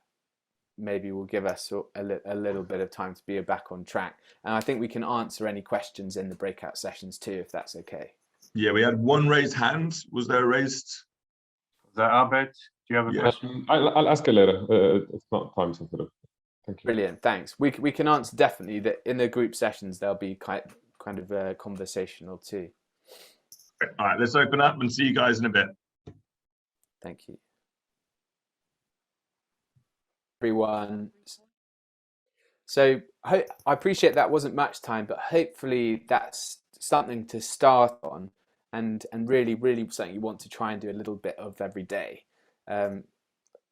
Speaker 2: maybe will give us a little bit of time to be back on track. And I think we can answer any questions in the breakout sessions too, if that's okay.
Speaker 1: Yeah, we had one raised hand. Was there a raised?
Speaker 4: Is that Abed? Do you have a question?
Speaker 5: I'll ask you later. It's not time sensitive. Thank you.
Speaker 2: Brilliant, thanks. We can answer definitely that in the group sessions. They'll be kind of conversational too.
Speaker 1: All right, let's open up and see you guys in a bit.
Speaker 2: Thank you, everyone. So I appreciate that wasn't much time, but hopefully that's something to start on, and really something you want to try and do a little bit of every day.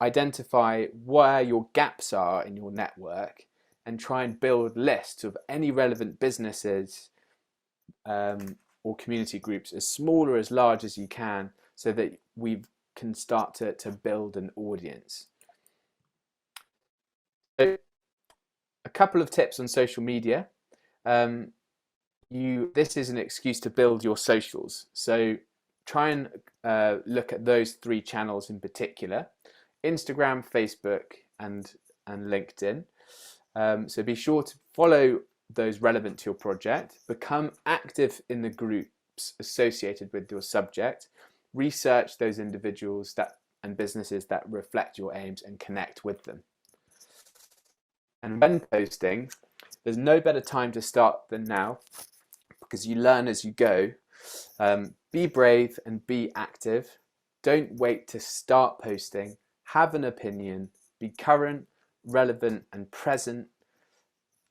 Speaker 2: Identify where your gaps are in your network and try and build lists of any relevant businesses or community groups, as small or as large as you can, so that we can start to build an audience. So a couple of tips on social media. This is an excuse to build your socials. So try and look at those 3 channels in particular: Instagram, Facebook, and LinkedIn. So be sure to follow those relevant to your project. Become active in the groups associated with your subject. Research those individuals and businesses that reflect your aims and connect with them. And when posting, there's no better time to start than now, because you learn as you go. Be brave and be active. Don't wait to start posting. Have an opinion. Be current, relevant, and present.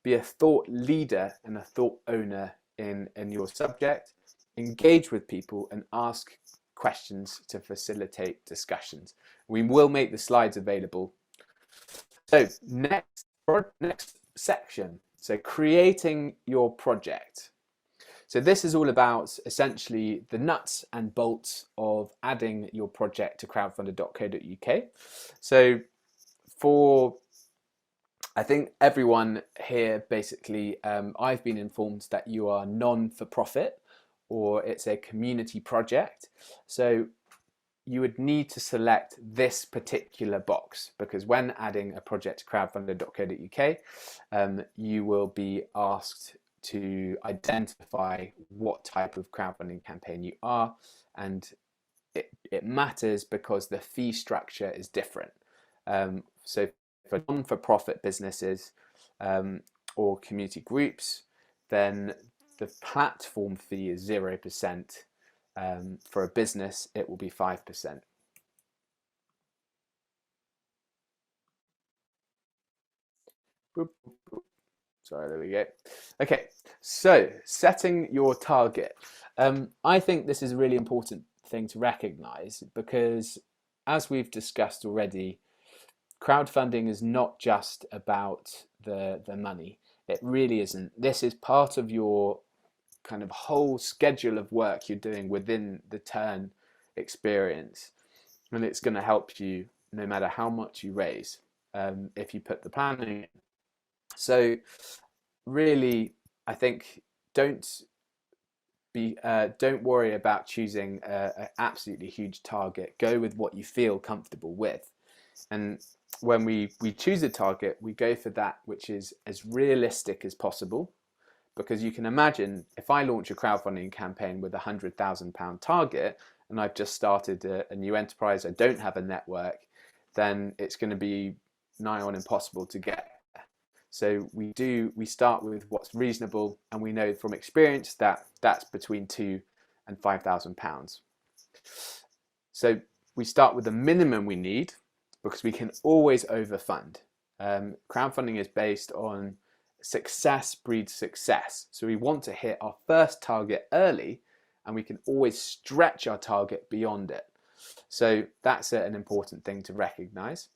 Speaker 2: Be a thought leader and a thought owner in your subject. Engage with people and ask questions to facilitate discussions. We will make the slides available. So next section, so creating your project. So this is all about essentially the nuts and bolts of adding your project to crowdfunded.co.uk. So I think everyone here basically, I've been informed that you are non-for-profit, or it's a community project. So you would need to select this particular box, because when adding a project to crowdfunded.co.uk, you will be asked to identify what type of crowdfunding campaign you are, and it matters because the fee structure is different. So for non-for-profit businesses or community groups, then the platform fee is 0%. For a business, it will be 5%. Sorry, there we go. Okay, so setting your target. I think this is a really important thing to recognize, because as we've discussed already, crowdfunding is not just about the money. It really isn't. This is part of your kind of whole schedule of work you're doing within the Turn experience, and it's going to help you no matter how much you raise if you put the planning in. So really, I think don't worry about choosing an absolutely huge target. Go with what you feel comfortable with, and when we choose a target, we go for that which is as realistic as possible, because you can imagine if I launch a crowdfunding campaign with a £100,000 target and I've just started a new enterprise, I don't have a network, then it's going to be nigh on impossible to get there. So we start with what's reasonable, and we know from experience that that's between £2,000 and £5,000. So we start with the minimum we need, because we can always overfund. Crowdfunding is based on success breeds success. So we want to hit our first target early, and we can always stretch our target beyond it. So that's an important thing to recognize.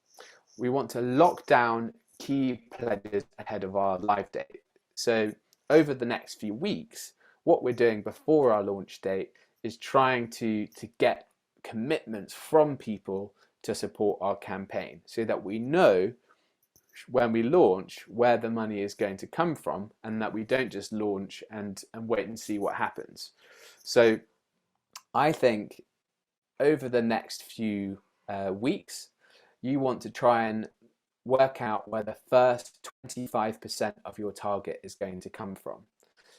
Speaker 2: We want to lock down key pledges ahead of our live date. So over the next few weeks, what we're doing before our launch date is trying to get commitments from people to support our campaign, so that we know when we launch where the money is going to come from, and that we don't just launch and wait and see what happens. So I think over the next few weeks, you want to try and work out where the first 25% of your target is going to come from.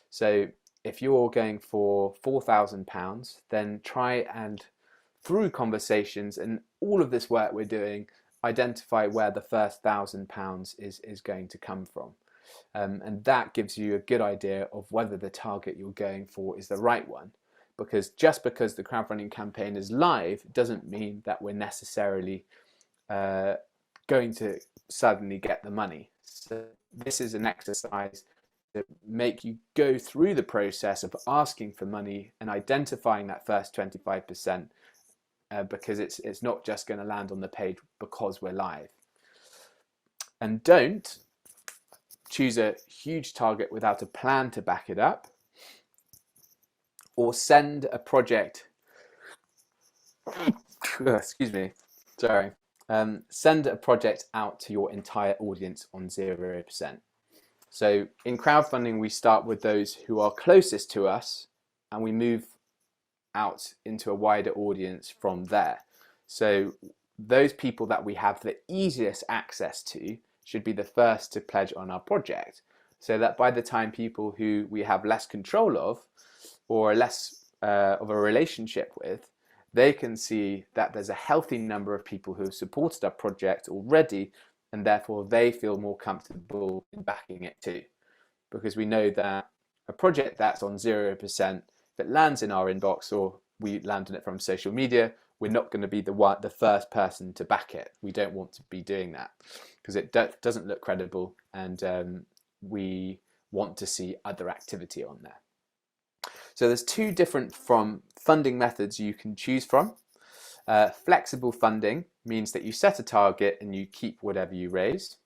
Speaker 2: So if you're going for £4,000, then try and, through conversations and all of this work we're doing, identify where the first £1,000 is going to come from. And that gives you a good idea of whether the target you're going for is the right one. Because just because the crowdfunding campaign is live doesn't mean that we're necessarily going to suddenly get the money. So this is an exercise to make you go through the process of asking for money and identifying that first 25%, because it's not just going to land on the page because we're live. And don't choose a huge target without a plan to back it up, or send a project excuse me, sorry, send a project out to your entire audience on 0%. So in crowdfunding, we start with those who are closest to us, and we move out into a wider audience from there. So those people that we have the easiest access to should be the first to pledge on our project, so that by the time people who we have less control of or less of a relationship with, they can see that there's a healthy number of people who have supported our project already, and therefore they feel more comfortable in backing it too. Because we know that a project that's on 0%, that lands in our inbox, or we land on it from social media, we're not going to be the first person to back it. We don't want to be doing that, because it doesn't look credible, and we want to see other activity on there. So there's two different funding methods you can choose from. Flexible funding means that you set a target and you keep whatever you raise,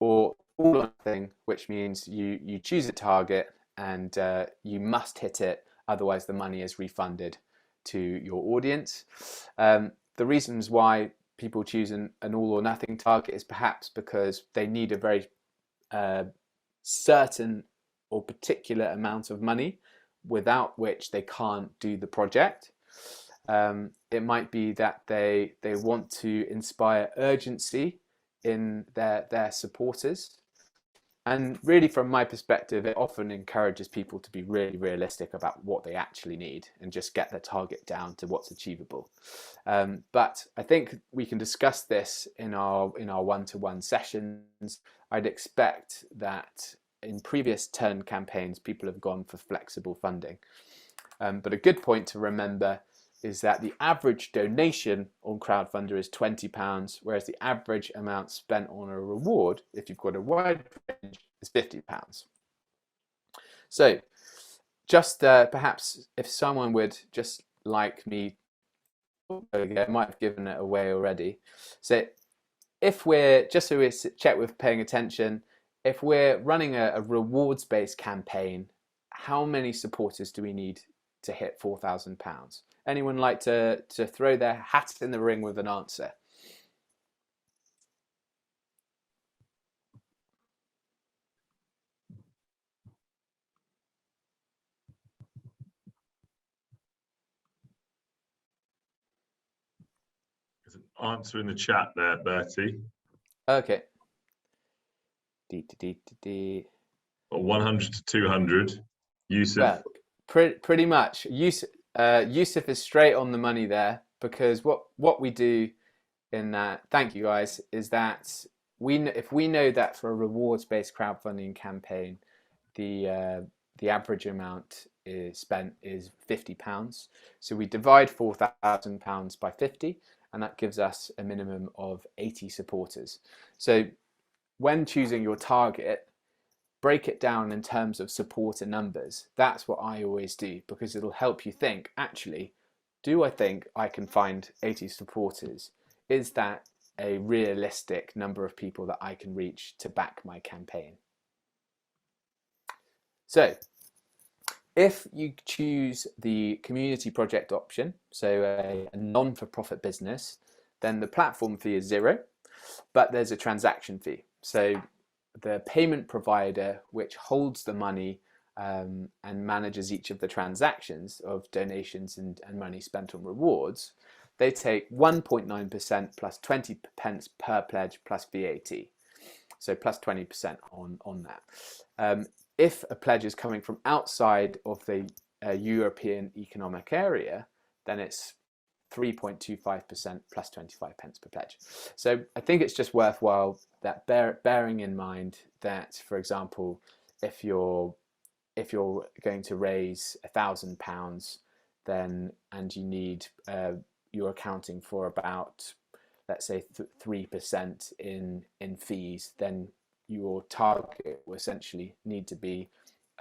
Speaker 2: or all or nothing, which means you choose a target and you must hit it, otherwise the money is refunded to your audience. The reasons why people choose an all or nothing target is perhaps because they need a very certain or particular amount of money, without which they can't do the project. It might be that they want to inspire urgency in their supporters. And really, from my perspective, it often encourages people to be really realistic about what they actually need and just get their target down to what's achievable. But I think we can discuss this in our one-to-one sessions. I'd expect that in previous turn campaigns, people have gone for flexible funding. But a good point to remember is that the average donation on Crowdfunder is £20, whereas the average amount spent on a reward, if you've got a wide range, is £50. So just perhaps if someone would just like me, I might have given it away already. So if we're, just so we check with paying attention, if we're running a rewards-based campaign, how many supporters do we need to hit £4,000? Anyone like to throw their hat in the ring with an answer?
Speaker 1: There's an answer in the chat there, Bertie.
Speaker 2: Okay.
Speaker 1: 100 to 200. Yusuf.
Speaker 2: Well, pretty much. Yusuf is straight on the money there, because what we do in that, thank you guys, is that if we know that for a rewards-based crowdfunding campaign, the average amount is spent is £50. So we divide £4,000 by 50, and that gives us a minimum of 80 supporters. So when choosing your target, break it down in terms of supporter numbers. That's what I always do, because it'll help you think, actually, do I think I can find 80 supporters? Is that a realistic number of people that I can reach to back my campaign? So if you choose the community project option, so a non-for-profit business, then the platform fee is £0, but there's a transaction fee. So the payment provider, which holds the money and manages each of the transactions of donations and money spent on rewards, they take 1.9% plus 20 pence per pledge plus VAT. So plus 20% on that. If a pledge is coming from outside of the European Economic Area, then it's 3.25% plus 25 pence per pledge. So I think it's just worthwhile that bearing in mind that, for example, if you're going to raise £1,000, then and you need you're accounting for about, let's say, 3% in fees, then your target will essentially need to be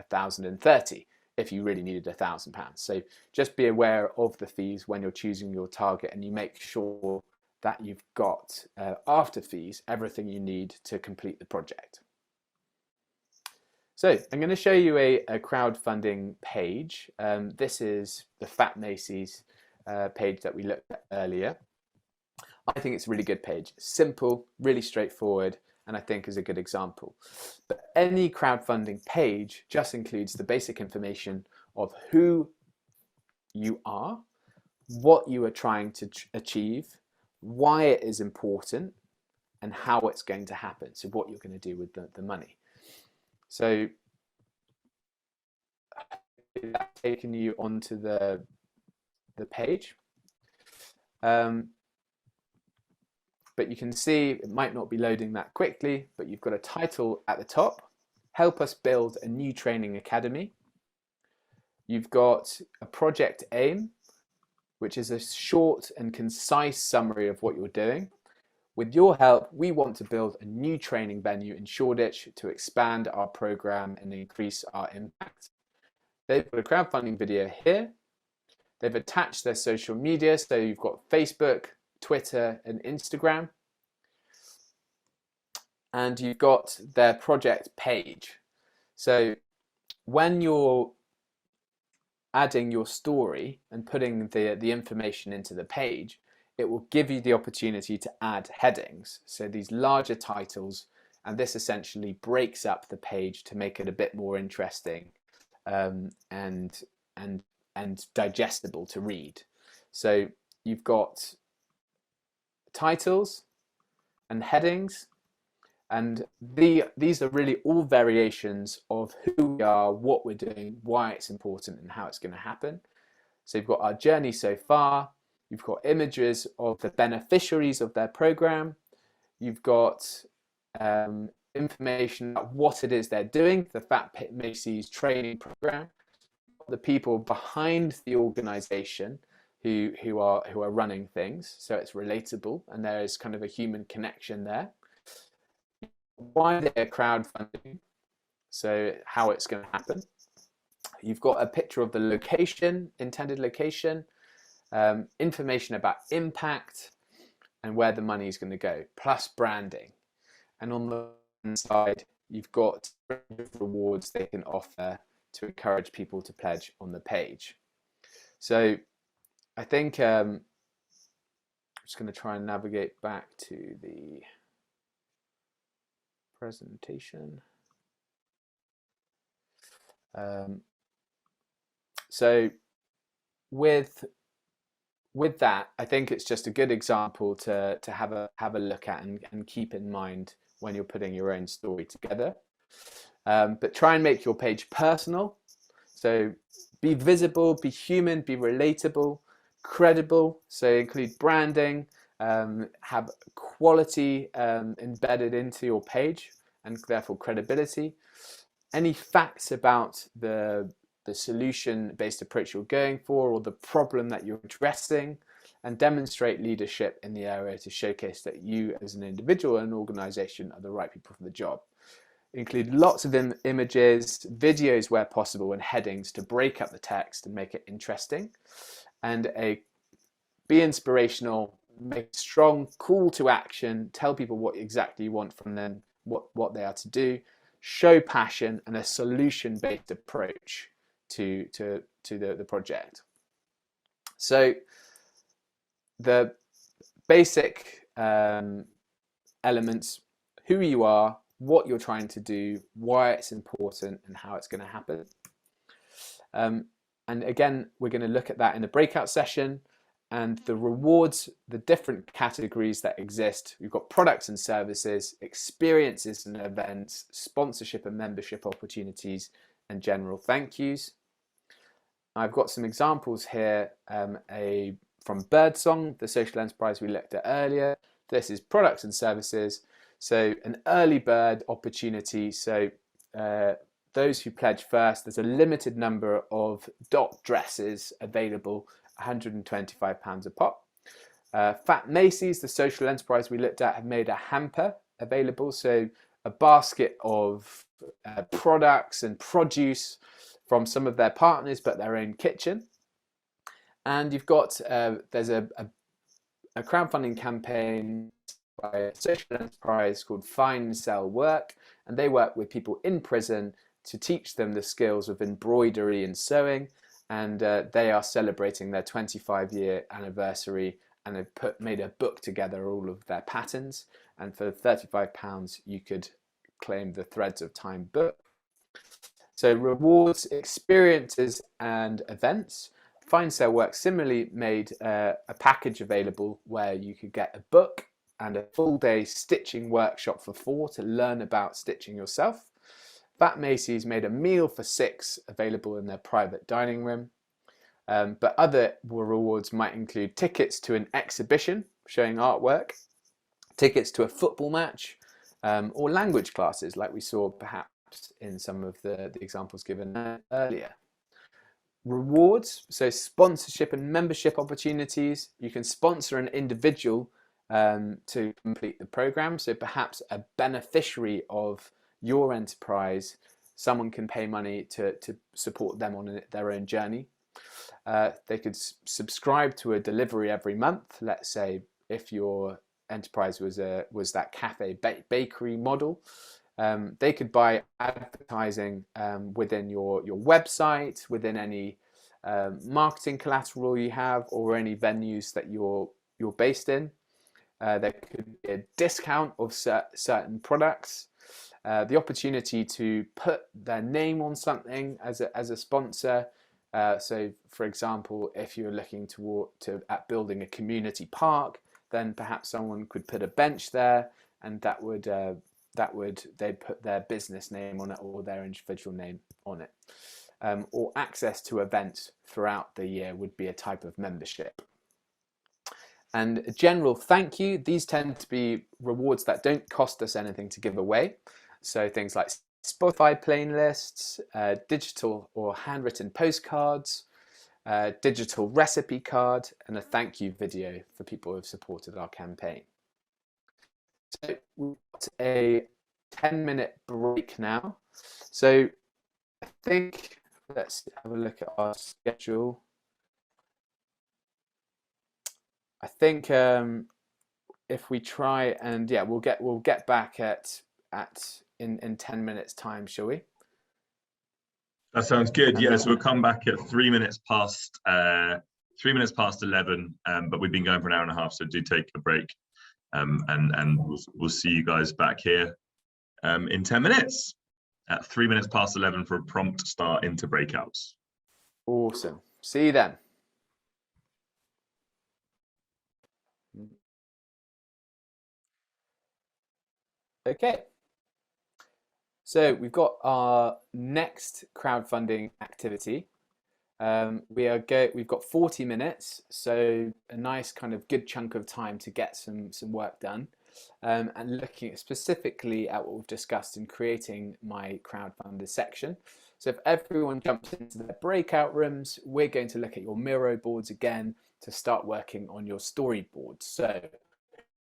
Speaker 2: 1,030 if you really needed £1,000. So just be aware of the fees when you're choosing your target, and you make sure that you've got, after fees, everything you need to complete the project. So I'm going to show you a crowdfunding page. This is the Fat Macy's page that we looked at earlier. I think it's a really good page. Simple, really straightforward, and I think is a good example. But any crowdfunding page just includes the basic information of who you are, what you are trying to achieve, why it is important, and how it's going to happen. So what you're going to do with the money. So that's taken you onto the page. But you can see it might not be loading that quickly, but you've got a title at the top, help us build a new training academy. You've got a project aim, which is a short and concise summary of what you're doing. With your help, we want to build a new training venue in Shoreditch to expand our program and increase our impact. They've got a crowdfunding video here. They've attached their social media, so you've got Facebook, Twitter and Instagram, and you've got their project page. So when you're adding your story and putting the information into the page, it will give you the opportunity to add headings, so these larger titles, and this essentially breaks up the page to make it a bit more interesting and digestible to read. So you've got titles and headings, and these are really all variations of who we are, what we're doing, why it's important, and how it's going to happen. So you've got our journey so far, you've got images of the beneficiaries of their program, you've got information about what it is they're doing, the Fat Macy's training program, the people behind the organization who are running things, so it's relatable and there is kind of a human connection there. Why they're crowdfunding, so how it's going to happen. You've got a picture of the location, intended location, information about impact and where the money is going to go, plus branding. And on the side, you've got rewards they can offer to encourage people to pledge on the page. So I think I'm just going to try and navigate back to the presentation. So with that, I think it's just a good example to have a look at and keep in mind when you're putting your own story together. but try and make your page personal. So be visible, be human, be relatable, credible. So include branding, have quality embedded into your page and therefore credibility. Any facts about the solution-based approach you're going for or the problem that you're addressing, and demonstrate leadership in the area to showcase that you as an individual and organization are the right people for the job. Include lots of images, videos where possible, and headings to break up the text and make it interesting. And be inspirational, make a strong call to action, tell people what exactly you want from them, what they are to do, show passion and a solution-based approach to the project. So the basic elements: who you are, what you're trying to do, why it's important, and how it's going to happen. And again, we're going to look at that in a breakout session. And the rewards, the different categories that exist. We've got products and services, experiences and events, sponsorship and membership opportunities, and general thank yous. I've got some examples here from Birdsong, the social enterprise we looked at earlier. This is products and services. So an early bird opportunity. So those who pledge first, there's a limited number of dot dresses available, £125 a pop. Fat Macy's, the social enterprise we looked at, have made a hamper available. So a basket of products and produce from some of their partners, but their own kitchen. And you've got, there's a crowdfunding campaign by a social enterprise called Find, Sell, Work, and they work with people in prison to teach them the skills of embroidery and sewing, and they are celebrating their 25-year anniversary and have made a book together, all of their patterns, and for £35 you could claim the Threads of Time book. So rewards, experiences and events. Find, Sell, Work similarly made a package available where you could get a book and a full day stitching workshop for £4 to learn about stitching yourself. Fat Macy's made a meal for £6 available in their private dining room. But other rewards might include tickets to an exhibition showing artwork, tickets to a football match, or language classes like we saw perhaps in some of the examples given earlier. Rewards, so sponsorship and membership opportunities. You can sponsor an individual to complete the program. So perhaps a beneficiary of your enterprise, someone can pay money to support them on their own journey. They could subscribe to a delivery every month. Let's say if your enterprise was that cafe bakery model, they could buy advertising within your website, within any marketing collateral you have, or any venues that you're based in. There could be a discount of certain products. The opportunity to put their name on something as a sponsor. So, for example, if you're looking at building a community park, then perhaps someone could put a bench there, and they'd put their business name on it or their individual name on it. Or access to events throughout the year would be a type of membership. And a general thank you. These tend to be rewards that don't cost us anything to give away. So things like Spotify playlists, digital or handwritten postcards, digital recipe card, and a thank you video for people who have supported our campaign. So we've got a 10-minute break now. So I think let's have a look at our schedule. I think if we try and we'll get back in 10 minutes time, shall we?
Speaker 1: That sounds good. Yeah, so we'll come back at 3 minutes past 11. But we've been going for an hour and a half, so do take a break. And we'll see you guys back here in 10 minutes at 3 minutes past 11 for a prompt start into breakouts.
Speaker 2: Awesome. See you then. Okay. So we've got our next crowdfunding activity. We've got 40 minutes, so a nice kind of good chunk of time to get some work done, and looking specifically at what we've discussed in creating my crowdfunder section. So if everyone jumps into their breakout rooms, we're going to look at your Miro boards again to start working on your storyboards. So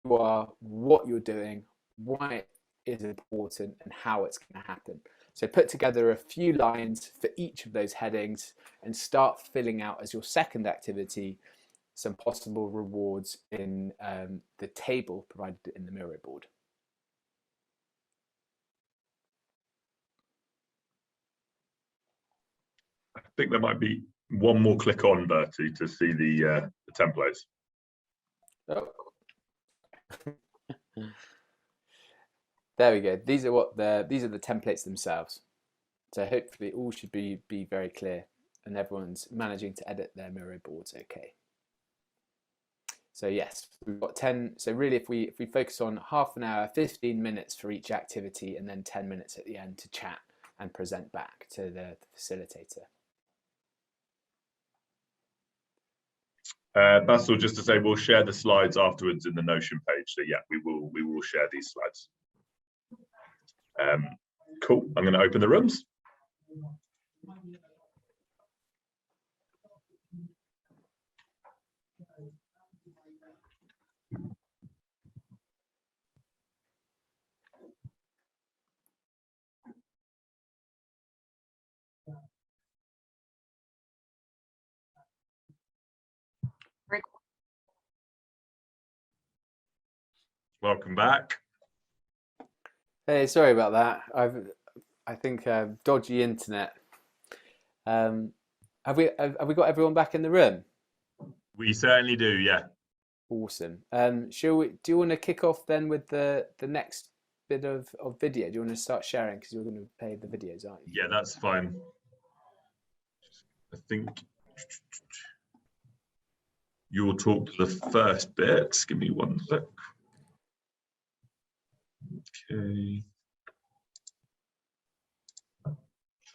Speaker 2: who you are, what you're doing, why it is important, and how it's going to happen. So put together a few lines for each of those headings and start filling out as your second activity some possible rewards in the table provided in the Miro board.
Speaker 1: I think there might be one more click on, Bertie, to see the templates.
Speaker 2: Oh. There we go. These are the templates themselves. So hopefully all should be very clear and everyone's managing to edit their Miro boards okay. So yes, we've got 10. So really if we focus on half an hour, 15 minutes for each activity and then 10 minutes at the end to chat and present back to the facilitator.
Speaker 1: Basil, just to say, we'll share the slides afterwards in the Notion page. So yeah, we will share these slides. Cool. I'm going to open the rooms. Welcome back.
Speaker 2: Hey, sorry about that. I think dodgy internet. Have we got everyone back in the room?
Speaker 1: We certainly do, yeah.
Speaker 2: Awesome. Do you want to kick off then with the next bit of video? Do you want to start sharing because you're going to play the videos, aren't you?
Speaker 1: Yeah, that's fine. I think you'll talk to the first bit. Give me one sec. Okay.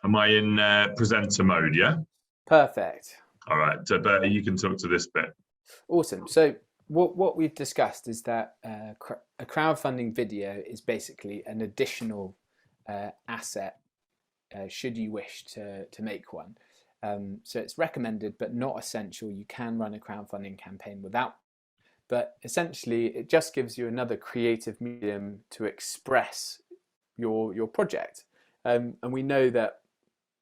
Speaker 1: Am I in presenter mode, yeah?
Speaker 2: Perfect.
Speaker 1: All right, so Bertie, you can talk to this bit.
Speaker 2: Awesome. So what we've discussed is that a crowdfunding video is basically an additional asset should you wish to make one. So it's recommended but not essential. You can run a crowdfunding campaign without. But essentially, it just gives you another creative medium to express your project. And we know that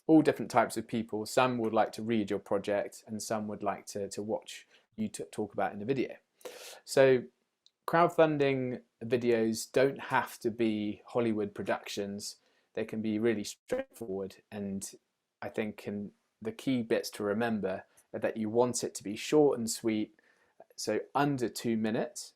Speaker 2: all different types of people, some would like to read your project and some would like to watch you talk about in a video. So crowdfunding videos don't have to be Hollywood productions. They can be really straightforward. And I think the key bits to remember are that you want it to be short and sweet, so under 2 minutes.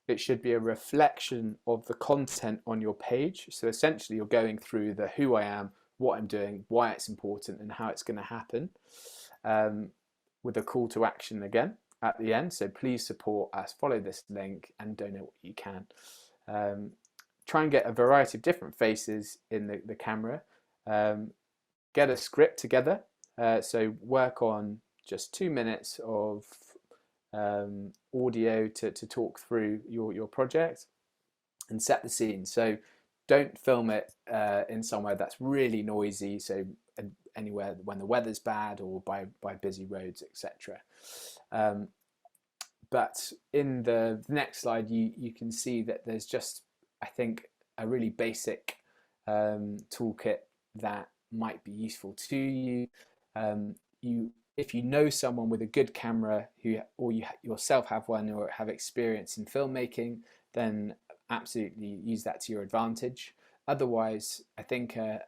Speaker 2: It should be a reflection of the content on your page. So essentially you're going through the who I am, what I'm doing, why it's important and how it's going to happen, with a call to action again at the end. So please support us, follow this link and donate what you can. Try and get a variety of different faces in the camera. Get a script together. So work on just 2 minutes of audio to talk through your project and set the scene. So don't film it in somewhere that's really noisy, so anywhere when the weather's bad or by busy roads, etc. But in the next slide you can see that there's just, I think, a really basic toolkit that might be useful to you. If you know someone with a good camera or you yourself have one or have experience in filmmaking, then absolutely use that to your advantage. Otherwise, I think a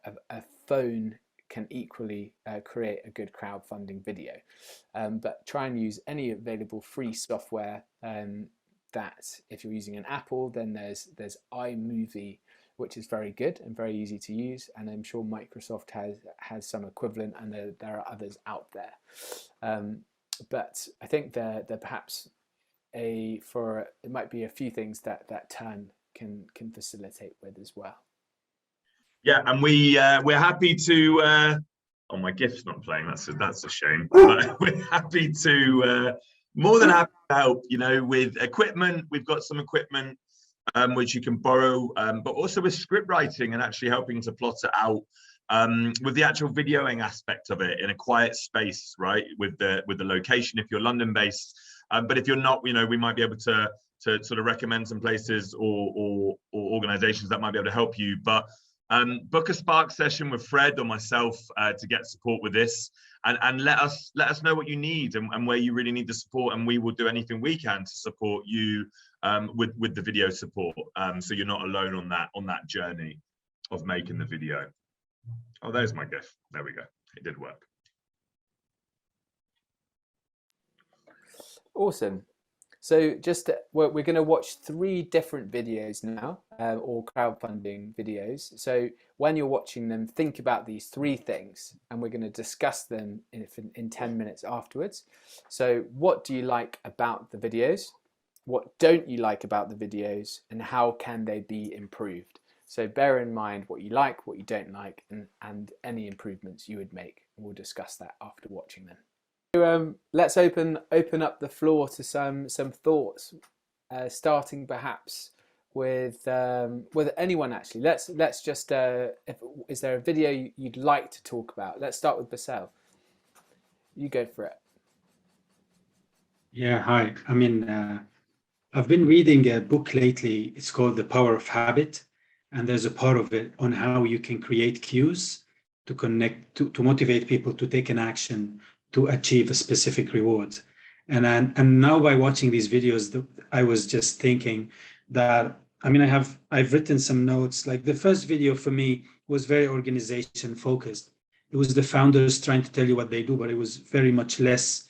Speaker 2: phone can equally create a good crowdfunding video. But try and use any available free software. That if you're using an Apple, then there's iMovie, which is very good and very easy to use, and I'm sure Microsoft has some equivalent, and there are others out there. But I think there perhaps it might be a few things that Turn can facilitate with as well.
Speaker 1: Yeah, and we're happy to. Oh, my GIF's not playing. That's a shame. But we're happy to. More than happy to help. You know, with equipment, we've got some equipment which you can borrow, but also with script writing and actually helping to plot it out. With the actual videoing aspect of it in a quiet space, right? With the location, if you're London based, but if you're not, you know, we might be able to sort of recommend some places or organizations that might be able to help you. But book a Spark session with Fred or myself to get support with this, and let us know what you need and where you really need the support, and we will do anything we can to support you with the video support, so you're not alone on that journey of making the video. Oh, there's my GIF. There we go. It did work.
Speaker 2: Awesome. So we're going to watch 3 different videos now, or crowdfunding videos. So when you're watching them, think about these 3 things, and we're going to discuss them in 10 minutes afterwards. So what do you like about the videos? What don't you like about the videos, and how can they be improved? So bear in mind what you like, what you don't like, and any improvements you would make. We'll discuss that after watching them. So, let's open up the floor to some thoughts, starting perhaps with anyone actually. Let's just is there a video you'd like to talk about? Let's start with Basel. You go for it.
Speaker 6: Yeah, hi. I mean, I've been reading a book lately. It's called The Power of Habit, and there's a part of it on how you can create cues to connect to motivate people to take an action to achieve a specific reward. And now by watching these videos, I was just thinking that, I mean, I've written some notes. Like the first video for me was very organization focused. It was the founders trying to tell you what they do, but it was very much less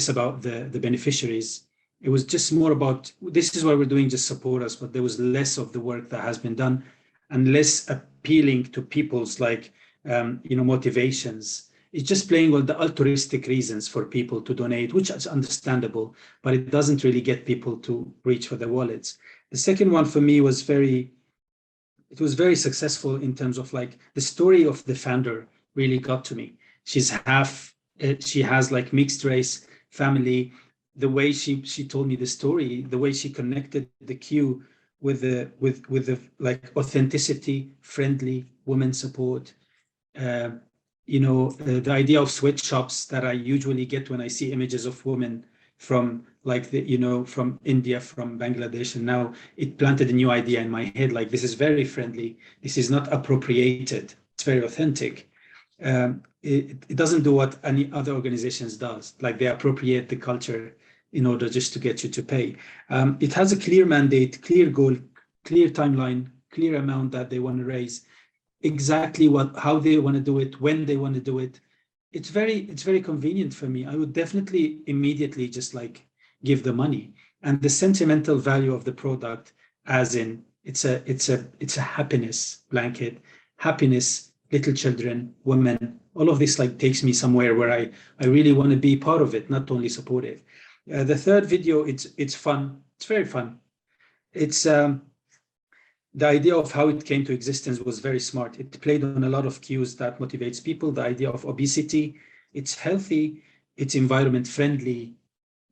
Speaker 6: about the beneficiaries. It was just more about, this is what we're doing, just support us. But there was less of the work that has been done and less appealing to people's motivations. It's just playing with the altruistic reasons for people to donate, which is understandable, but it doesn't really get people to reach for their wallets. The second one for me was very successful in terms of like the story of the founder really got to me. She has like mixed race family. The way she told me the story, the way she connected the queue with the like authenticity, friendly women support. The idea of sweatshops that I usually get when I see images of women from like from India, from Bangladesh, and now it planted a new idea in my head. Like, this is very friendly. This is not appropriated. It's very authentic. It doesn't do what any other organizations does. Like, they appropriate the culture in order just to get you to pay. It has a clear mandate, clear goal, clear timeline, clear amount that they want to raise. Exactly how they want to do it, when they want to do it. It's very convenient for me. I would definitely immediately just like give the money. And the sentimental value of the product, as in it's a happiness blanket, happiness, little children, women, all of this like takes me somewhere where I really want to be part of it, not only support it. The third video, it's fun. It's very fun. It's the idea of how it came to existence was very smart. It played on a lot of cues that motivates people. The idea of obesity, it's healthy, it's environment friendly.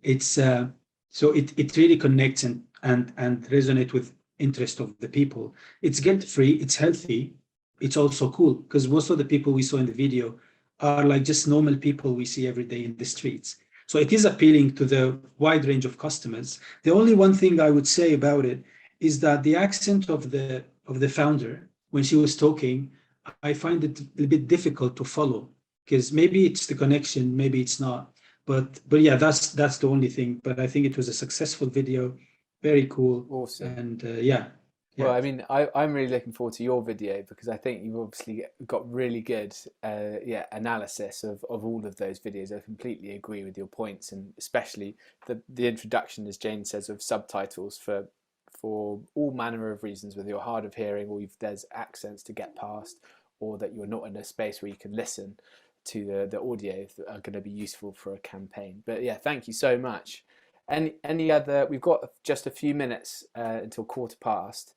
Speaker 6: It's so it really connects and resonate with interest of the people. It's guilt free, it's healthy, it's also cool because most of the people we saw in the video are like just normal people we see every day in the streets. So it is appealing to the wide range of customers. The only one thing I would say about it is that the accent of the founder, when she was talking, I find it a bit difficult to follow because maybe it's the connection, maybe it's not. But yeah, that's the only thing. But I think it was a successful video, very cool.
Speaker 2: Awesome.
Speaker 6: And yeah.
Speaker 2: Well, I mean, I'm really looking forward to your video because I think you've obviously got really good analysis of all of those videos. I completely agree with your points, and especially the introduction, as Jane says, of subtitles for all manner of reasons, whether you're hard of hearing or there's accents to get past, or that you're not in a space where you can listen to the audio that are going to be useful for a campaign. But yeah, thank you so much. Any other? We've got just a few minutes until 15:15.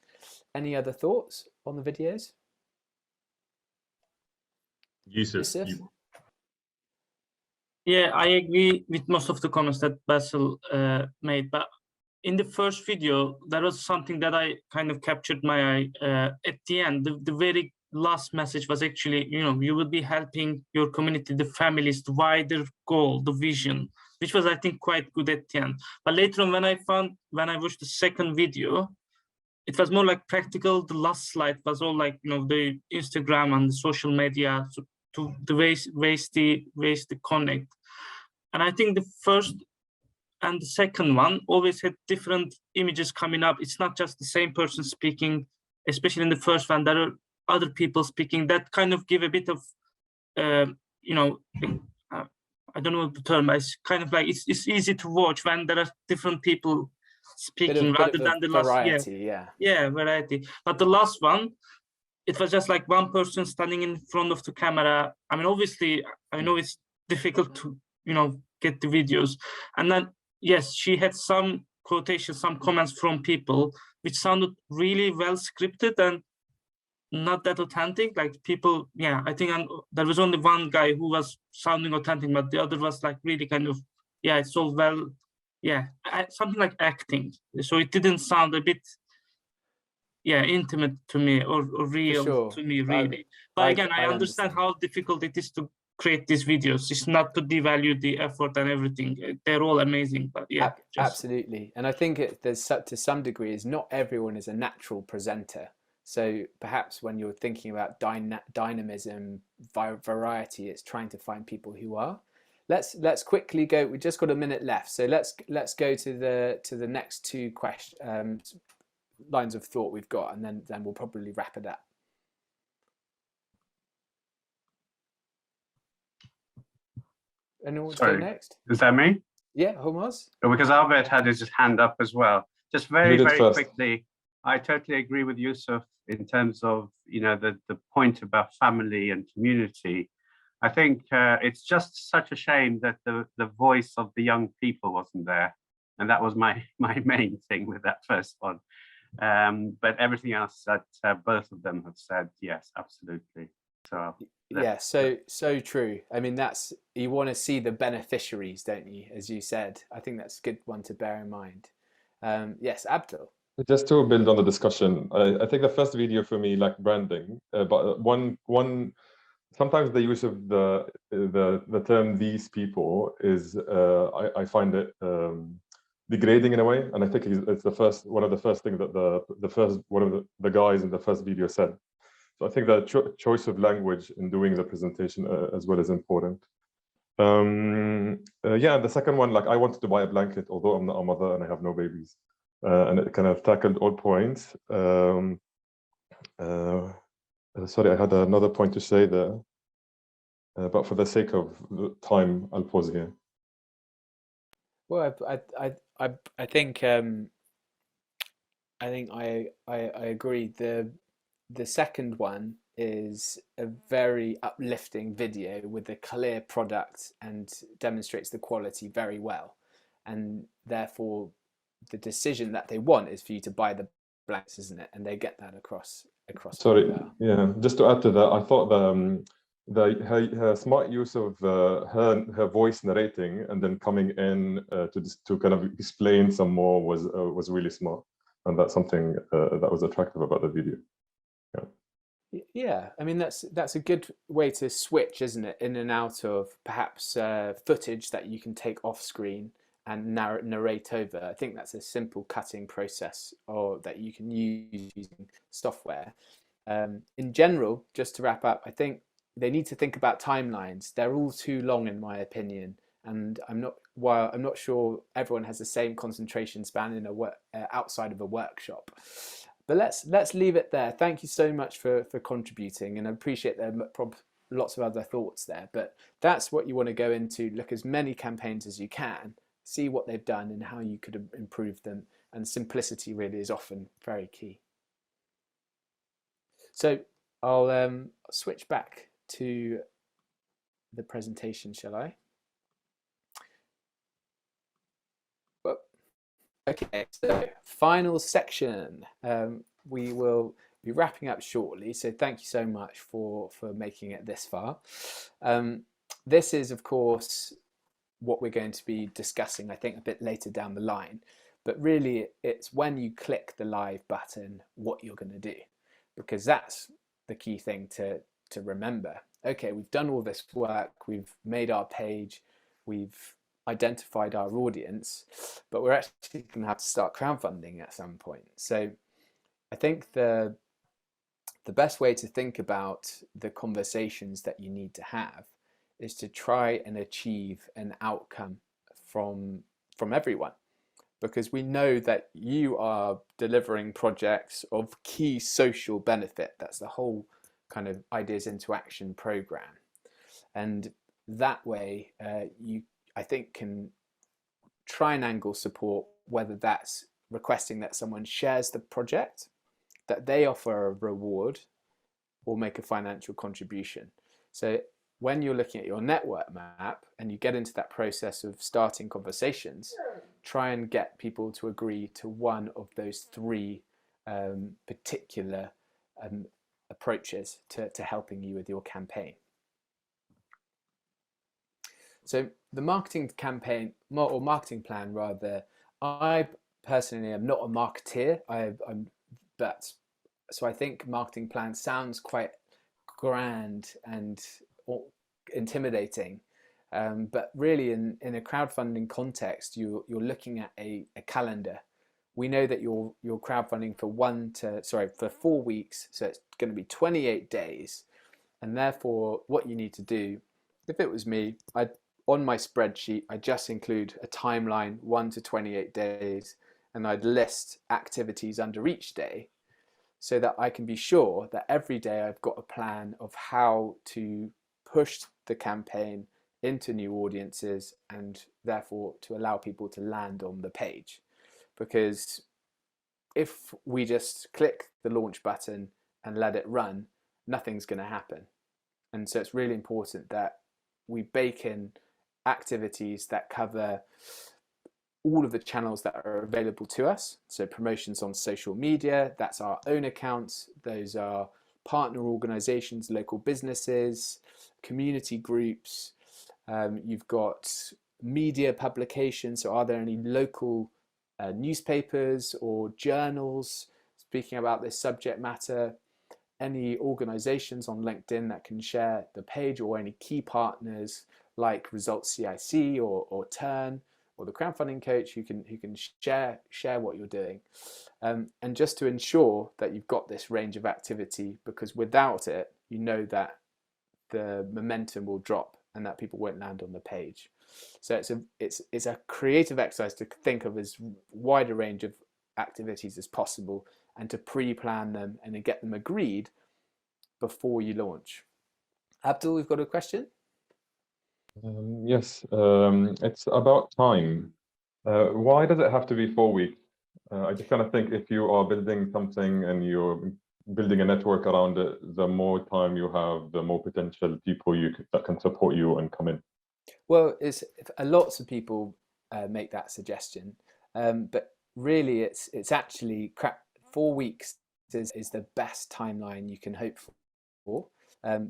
Speaker 2: Any other thoughts on the videos?
Speaker 1: Yusuf,
Speaker 2: Yusuf?
Speaker 7: Yeah, I agree with most of the comments that Basil made, but in the first video, there was something that I kind of captured my eye. At the end, the very last message was actually, you will be helping your community, the families, the wider goal, the vision, which was, I think, quite good at the end. But later on, when I watched the second video, it was more like practical. The last slide was all like, the Instagram and the social media, so to the ways to connect. And I think the first and the second one always had different images coming up. It's not just the same person speaking, especially in the first one, there are other people speaking that kind of give a bit of, I don't know the term, but it's kind of like, it's easy to watch when there are different people speaking rather than the last,
Speaker 2: variety,
Speaker 7: yeah, variety. But the last one, it was just like one person standing in front of the camera. I mean, obviously, I know it's difficult to, get the videos. And then, yes, she had some quotations, some comments from people, which sounded really well scripted and not that authentic. Like people, I think there was only one guy who was sounding authentic, but the other was like really kind of, it's all well, something like acting. So it didn't sound a bit, intimate to me or real to me, really. But again, I understand how difficult it is to create these videos. It's not to devalue the effort and everything. They're all amazing, but
Speaker 2: absolutely. And I think there's to some degree is not everyone is a natural presenter. So perhaps when you're thinking about dynamism, variety, it's trying to find people who are. Let's quickly go. We just got a minute left, so let's go to the next two lines of thought we've got, and then we'll probably wrap it up. Anyone want to go next?
Speaker 4: Is that me?
Speaker 2: Yeah, Humaz?
Speaker 4: Because Albert had his hand up as well. Just very quickly, I totally agree with Yusuf in terms of, the point about family and community. I think it's just such a shame that the voice of the young people wasn't there. And that was my main thing with that first one. But everything else that both of them have said, yes, absolutely.
Speaker 2: So true. I mean, you want to see the beneficiaries, don't you? As you said, I think that's a good one to bear in mind. Yes, Abdul.
Speaker 5: Just to build on the discussion, I think the first video for me lacked branding, but one sometimes the use of the term "these people" is I find it degrading in a way, and I think it's one of the first things that one of the guys in the first video said. So I think the choice of language in doing the presentation as well is important. The second one, like I wanted to buy a blanket, although I'm not a mother and I have no babies, and it kind of tackled all points. Sorry, I had another point to say there, but for the sake of time, I'll pause here.
Speaker 2: Well, I think I agree. The second one is a very uplifting video with a clear product and demonstrates the quality very well, and therefore the decision that they want is for you to buy the blanks, isn't it? And they get that across.
Speaker 5: Sorry, just to add to that, I thought her smart use of her voice narrating and then coming in to kind of explain some more was really smart, and that's something that was attractive about the video.
Speaker 2: Yeah, I mean that's a good way to switch, isn't it, in and out of perhaps footage that you can take off screen and narrate over. I think that's a simple cutting process or that you can use using software. In general, just to wrap up, I think they need to think about timelines. They're all too long, in my opinion, and I'm not sure everyone has the same concentration span in outside of a workshop. But let's leave it there. Thank you so much for contributing, and I appreciate there are lots of other thoughts there. But that's what you want to go into. Look as many campaigns as you can, see what they've done and how you could improve them. And simplicity really is often very key. So I'll switch back to the presentation, shall I? Okay, so final section. We will be wrapping up shortly. So thank you so much for making it this far. This is, of course, what we're going to be discussing, I think, a bit later down the line. But really, it's when you click the live button, what you're going to do, because that's the key thing to remember. Okay, we've done all this work, we've made our page, we've identified our audience, but we're actually going to have to start crowdfunding at some point. So I think the best way to think about the conversations that you need to have is to try and achieve an outcome from everyone, because we know that you are delivering projects of key social benefit. That's the whole kind of Ideas into Action program, and that way you, I think, can try and angle support, whether that's requesting that someone shares the project, that they offer a reward, or make a financial contribution. So when you're looking at your network map and you get into that process of starting conversations, try and get people to agree to one of those three particular approaches to helping you with your campaign. So the marketing campaign, or marketing plan rather, I personally am not a marketeer, so I think marketing plan sounds quite grand and intimidating, but really in a crowdfunding context, you're looking at a calendar. We know that you're crowdfunding for 4 weeks, so it's going to be 28 days, and therefore what you need to do, if it was me, on my spreadsheet I just include a timeline 1 to 28 days, and I'd list activities under each day, so that I can be sure that every day I've got a plan of how to push the campaign into new audiences, and therefore to allow people to land on the page. Because if we just click the launch button and let it run, nothing's going to happen. And so it's really important that we bake in activities that cover all of the channels that are available to us. So promotions on social media, that's our own accounts, those are partner organizations, local businesses, community groups. You've got media publications, so are there any local newspapers or journals speaking about this subject matter? Any organizations on LinkedIn that can share the page, or any key partners like Results CIC or Turn, or the crowdfunding coach who can share what you're doing, and just to ensure that you've got this range of activity, because without it, you know that the momentum will drop and that people won't land on the page. So it's a creative exercise to think of as wide a range of activities as possible, and to pre-plan them and to get them agreed before you launch. Abdul, we've got a question.
Speaker 5: Yes, it's about time. Why does it have to be 4 weeks? I just kind of think if you are building something and you're building a network around it, the more time you have, the more potential people that can support you and come in.
Speaker 2: Well, lots of people make that suggestion, but really it's actually 4 weeks is the best timeline you can hope for,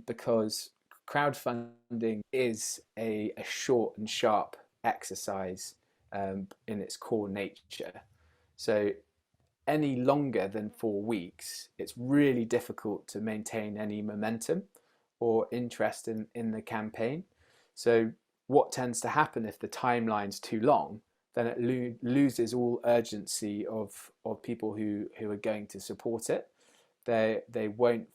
Speaker 2: because crowdfunding is a short and sharp exercise in its core nature. So any longer than 4 weeks, it's really difficult to maintain any momentum or interest in the campaign. So what tends to happen if the timeline's too long, then it loses all urgency of people who are going to support it. They won't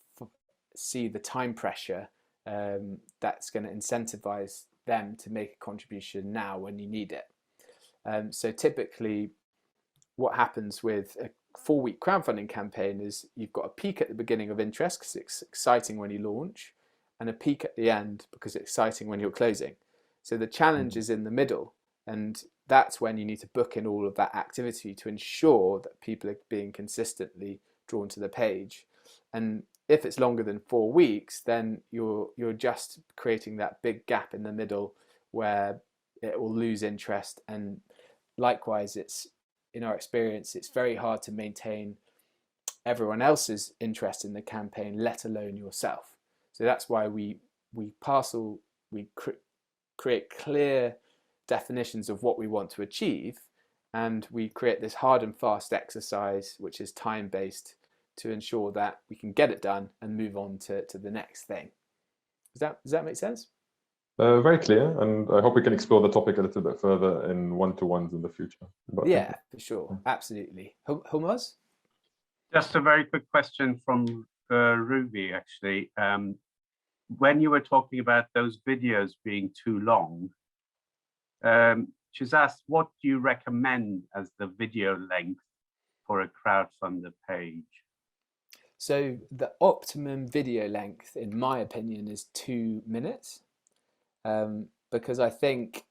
Speaker 2: see the time pressure that's going to incentivize them to make a contribution now when you need it. So typically what happens with a 4-week crowdfunding campaign is you've got a peak at the beginning of interest because it's exciting when you launch, and a peak at the end because it's exciting when you're closing. So the challenge is in the middle, and that's when you need to book in all of that activity to ensure that people are being consistently drawn to the page. And if it's longer than 4 weeks, then you're just creating that big gap in the middle where it will lose interest. And likewise, it's, in our experience, it's very hard to maintain everyone else's interest in the campaign, let alone yourself. So that's why we create clear definitions of what we want to achieve, and we create this hard and fast exercise, which is time-based, to ensure that we can get it done and move on to the next thing. Does that make sense?
Speaker 5: Very clear, and I hope we can explore the topic a little bit further in one-to-ones in the future. But
Speaker 2: yeah, for sure, absolutely. Humaz?
Speaker 4: Just a very quick question from Ruby, actually. When you were talking about those videos being too long, she's asked, what do you recommend as the video length for a crowdfunder page?
Speaker 2: So the optimum video length, in my opinion, is 2 minutes, because I think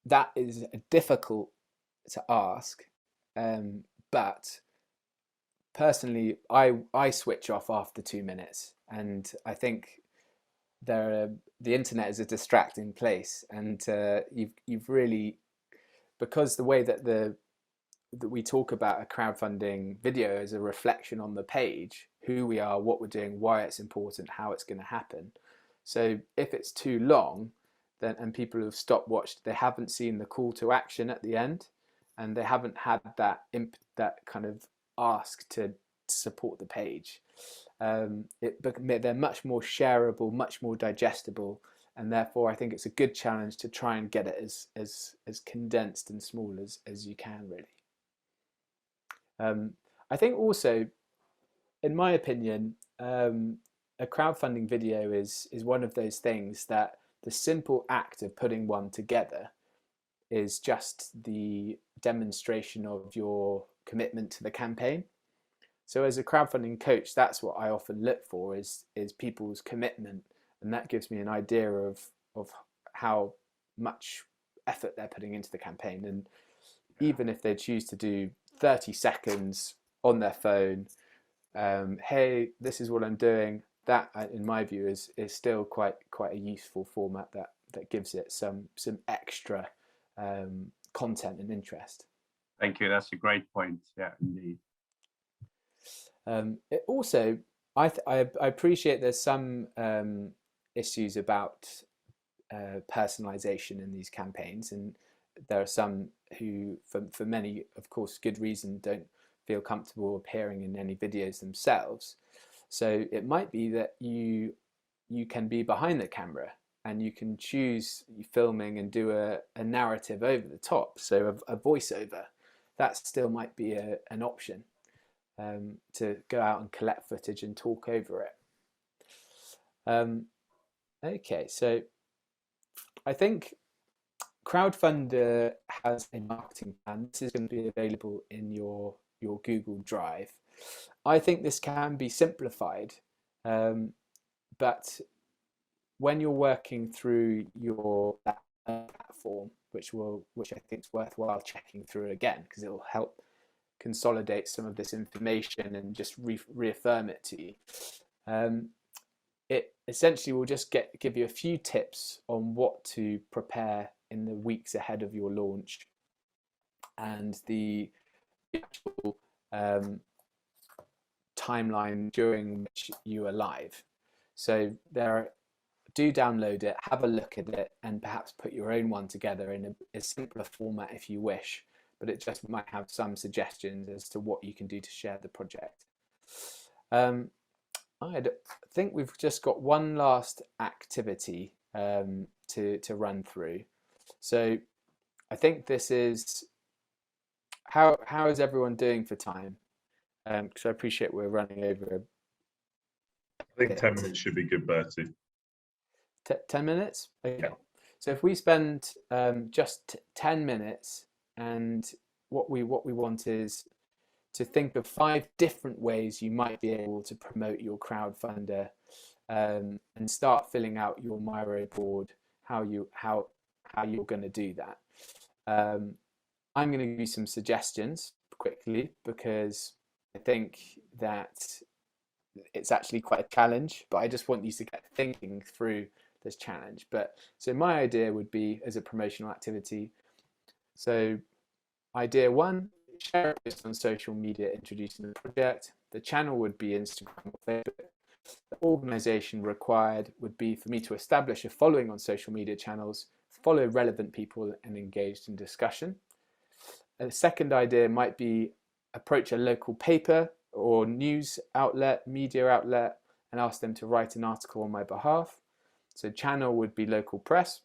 Speaker 2: that is difficult to ask, but personally, I switch off after 2 minutes, and I think the internet is a distracting place, and you've really, because the way that we talk about a crowdfunding video as a reflection on the page, who we are, what we're doing, why it's important, how it's going to happen. So if it's too long, then, and people have stopped watched, they haven't seen the call to action at the end, and they haven't had that kind of ask to support the page. They're much more shareable, much more digestible, and therefore I think it's a good challenge to try and get it as condensed and small as you can, really. I think also, in my opinion, a crowdfunding video is one of those things that the simple act of putting one together is just the demonstration of your commitment to the campaign. So as a crowdfunding coach, that's what I often look for is people's commitment, and that gives me an idea of how much effort they're putting into the campaign. And even if they choose to do 30 seconds on their phone, hey, this is what I'm doing, that in my view is still quite a useful format that gives it some extra content and interest.
Speaker 4: Thank you, that's a great point. Yeah, indeed.
Speaker 2: It also, I appreciate there's some issues about personalization in these campaigns, and there are some who, for many, of course, good reason, don't feel comfortable appearing in any videos themselves. So it might be that you can be behind the camera and you can choose filming and do a narrative over the top, so a voiceover. That still might be an option, to go out and collect footage and talk over it. Okay, so I think Crowdfunder has a marketing plan. This is going to be available in your Google Drive. I think this can be simplified, but when you're working through your platform, which I think is worthwhile checking through again, because it will help consolidate some of this information and just reaffirm it to you. It essentially will just give you a few tips on what to prepare in the weeks ahead of your launch, and the actual timeline during which you are live. So do download it, have a look at it, and perhaps put your own one together in a simpler format if you wish, but it just might have some suggestions as to what you can do to share the project. I think we've just got one last activity to run through. So I think this is, how is everyone doing for time? Because I appreciate we're running over.
Speaker 1: I think 10 minutes should be good, Bertie.
Speaker 2: 10 minutes? Okay.
Speaker 1: Yeah.
Speaker 2: So if we spend just 10 minutes, and what we want is to think of 5 different ways you might be able to promote your crowdfunder, and start filling out your Miro board, how you're going to do that. I'm going to give you some suggestions quickly, because I think that it's actually quite a challenge, but I just want you to get thinking through this challenge. But so my idea would be, as a promotional activity, so idea 1, share a post on social media introducing the project. The channel would be Instagram or Facebook. The organization required would be for me to establish a following on social media channels, follow relevant people and engaged in discussion. A second idea might be approach a local paper or news outlet, media outlet, and ask them to write an article on my behalf. So channel would be local press.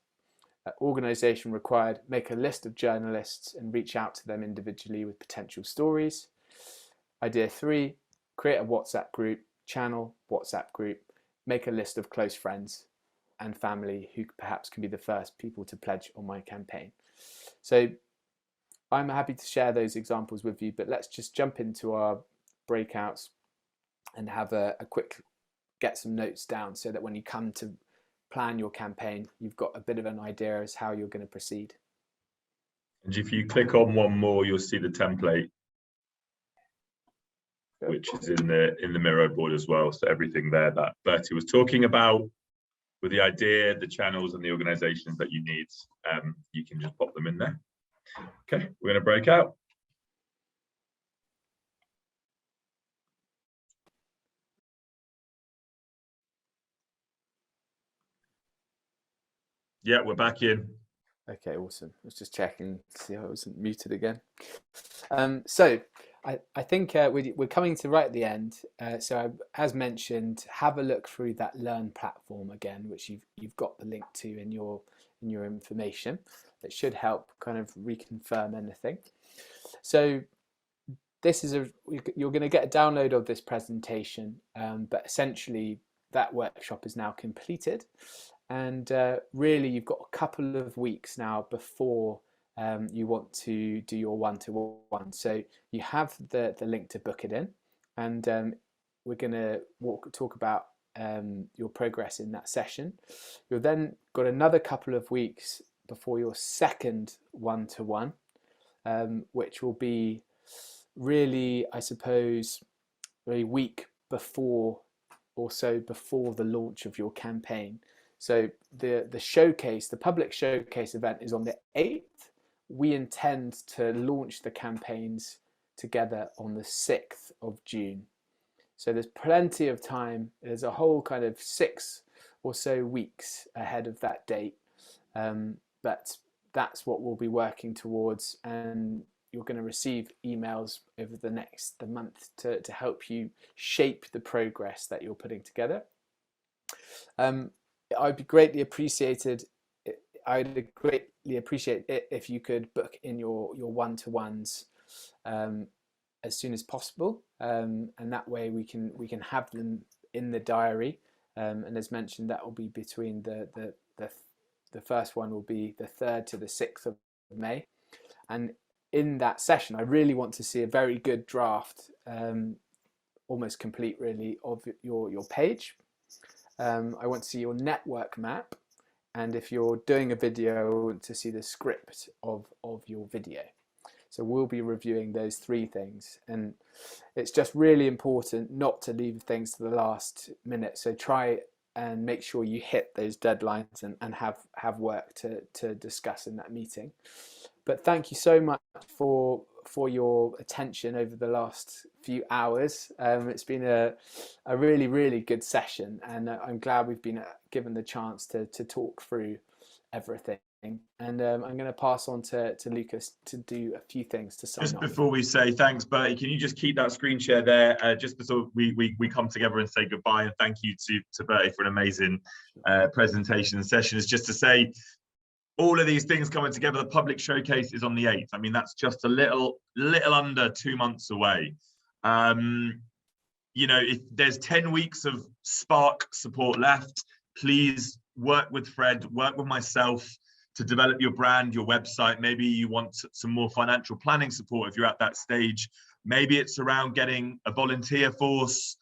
Speaker 2: Organization required, make a list of journalists and reach out to them individually with potential stories. Idea 3, create a WhatsApp group, channel, WhatsApp group, make a list of close friends and family who perhaps can be the first people to pledge on my campaign. So I'm happy to share those examples with you, but let's just jump into our breakouts and have a quick, get some notes down so that when you come to plan your campaign, you've got a bit of an idea as how you're going to proceed.
Speaker 1: And if you click on one more, you'll see the template, which is in the Miro board as well. So everything there that Bertie was talking about with the idea, the channels and the organizations that you need, you can just pop them in there. Okay, we're going to break out. Yeah, we're back in.
Speaker 2: Okay, awesome. I was just checking to see I wasn't muted again. So I think we're coming to right at the end. So as mentioned, have a look through that Learn platform again, which you've got the link to in your information. It should help kind of reconfirm anything. So this is you're going to get a download of this presentation, but essentially that workshop is now completed. And really, you've got a couple of weeks now before you want to do your one-to-one. So you have the link to book it in, and we're going to talk about your progress in that session. You'll then got another couple of weeks before your second one-to-one, which will be really, I suppose, a week before or so before the launch of your campaign. So the showcase, the public showcase event is on the 8th. We intend to launch the campaigns together on the 6th of June. So there's plenty of time. There's a whole kind of 6 or so weeks ahead of that date. But that's what we'll be working towards. And you're going to receive emails over the month to help you shape the progress that you're putting together. I'd greatly appreciate it if you could book in your one-to-ones as soon as possible, and that way we can have them in the diary. And as mentioned, that will be between the first one will be the 3rd to the 6th of May, and in that session, I really want to see a very good draft, almost complete really, of your page. I want to see your network map, and if you're doing a video, I want to see the script of your video. So we'll be reviewing those 3 things, and it's just really important not to leave things to the last minute. So try and make sure you hit those deadlines and have work to discuss in that meeting. But thank you so much for your attention over the last few hours. It's been a really, really good session, and I'm glad we've been given the chance to talk through everything. And I'm going to pass on to Lucas to do a few things to sign off.
Speaker 1: Just before we say thanks, Bertie, can you just keep that screen share there just before we come together and say goodbye, and thank you to Bertie for an amazing presentation session. It's just to say, all of these things coming together. The public showcase is on the 8th. I mean, that's just a little under 2 months away. You know, if there's 10 weeks of Spark support left, please work with Fred, work with myself to develop your brand, your website. Maybe you want some more financial planning support if you're at that stage. Maybe it's around getting a volunteer force.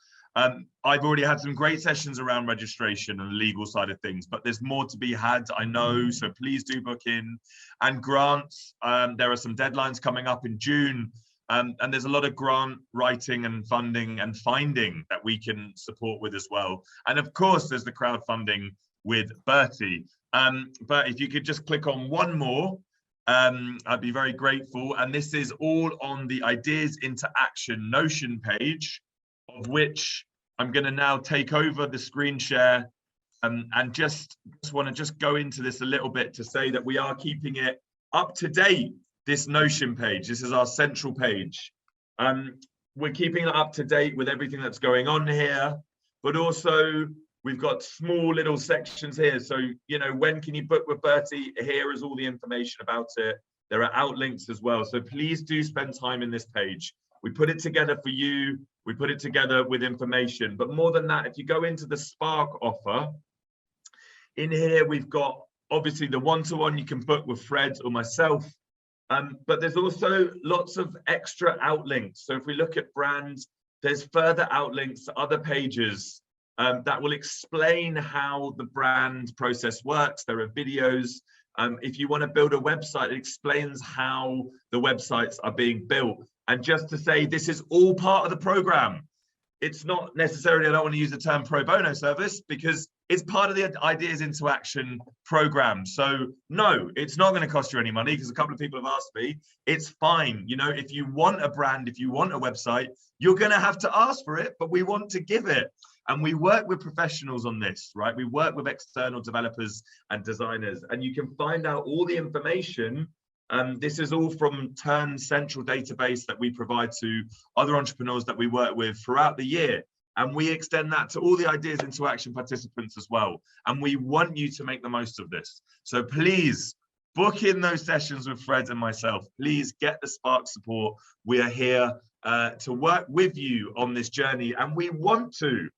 Speaker 1: I've already had some great sessions around registration and the legal side of things, but there's more to be had, I know, so please do book in. And grants, there are some deadlines coming up in June, and there's a lot of grant writing and funding and finding that we can support with as well. And of course, there's the crowdfunding with Bertie. But if you could just click on one more, I'd be very grateful. And this is all on the Ideas into Action Notion page. of which I'm going to now take over the screen share and just want to just go into this a little bit to say that we are keeping it up to date. This Notion page, this is our central page. We're keeping it up to date with everything that's going on here, but also we've got small little sections here. So, you know, when can you book with Bertie? Here is all the information about it. There are outlinks as well. So please do spend time in this page. We put it together for you. We put it together with information. But more than that, if you go into the Spark offer, in here we've got obviously the one-to-one you can book with Fred or myself. But there's also lots of extra outlinks. So if we look at brands, there's further outlinks to other pages that will explain how the brand process works. There are videos. If you want to build a website, it explains how the websites are being built. And just to say, this is all part of the program. It's not necessarily, I don't want to use the term pro bono service, because it's part of the Ideas into Action program. So no, it's not going to cost you any money, because a couple of people have asked me. It's fine. You know, if you want a brand, if you want a website, you're going to have to ask for it, but we want to give it. And we work with professionals on this, right? We work with external developers and designers, and you can find out all the information. This is all from Turn's central database that we provide to other entrepreneurs that we work with throughout the year. And we extend that to all the Ideas into Action participants as well. And we want you to make the most of this. So please book in those sessions with Fred and myself. Please get the Spark support. We are here to work with you on this journey, and we want to.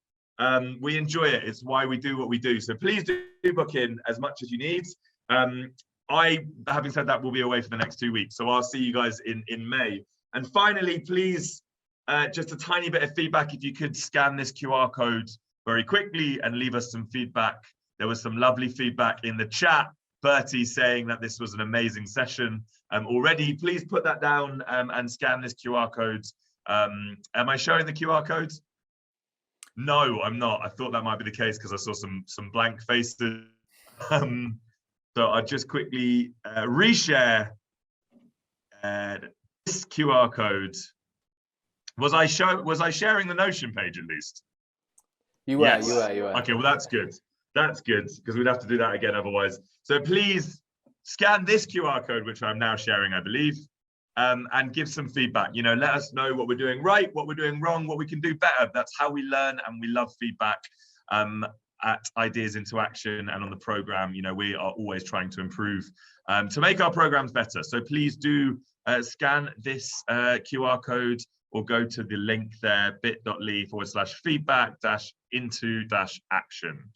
Speaker 1: We enjoy it. It's why we do what we do. So please do book in as much as you need. Having said that, we'll be away for the next 2 weeks. So I'll see you guys in May. And finally, please, just a tiny bit of feedback. If you could scan this QR code very quickly and leave us some feedback. There was some lovely feedback in the chat. Bertie saying that this was an amazing session already. Please put that down and scan this QR code. Am I showing the QR code? No, I'm not. I thought that might be the case because I saw some blank faces. So I'll just quickly reshare this QR code. Was I sharing the Notion page at least?
Speaker 2: You were,
Speaker 1: yes.
Speaker 2: you were.
Speaker 1: Okay, well that's good. That's good, because we'd have to do that again otherwise. So please scan this QR code, which I'm now sharing, I believe, and give some feedback. You know, let us know what we're doing right, what we're doing wrong, what we can do better. That's how we learn, and we love feedback. At Ideas into Action and on the program, you know, we are always trying to improve to make our programs better. So please do scan this QR code or go to the link there, bit.ly/feedback-into-action.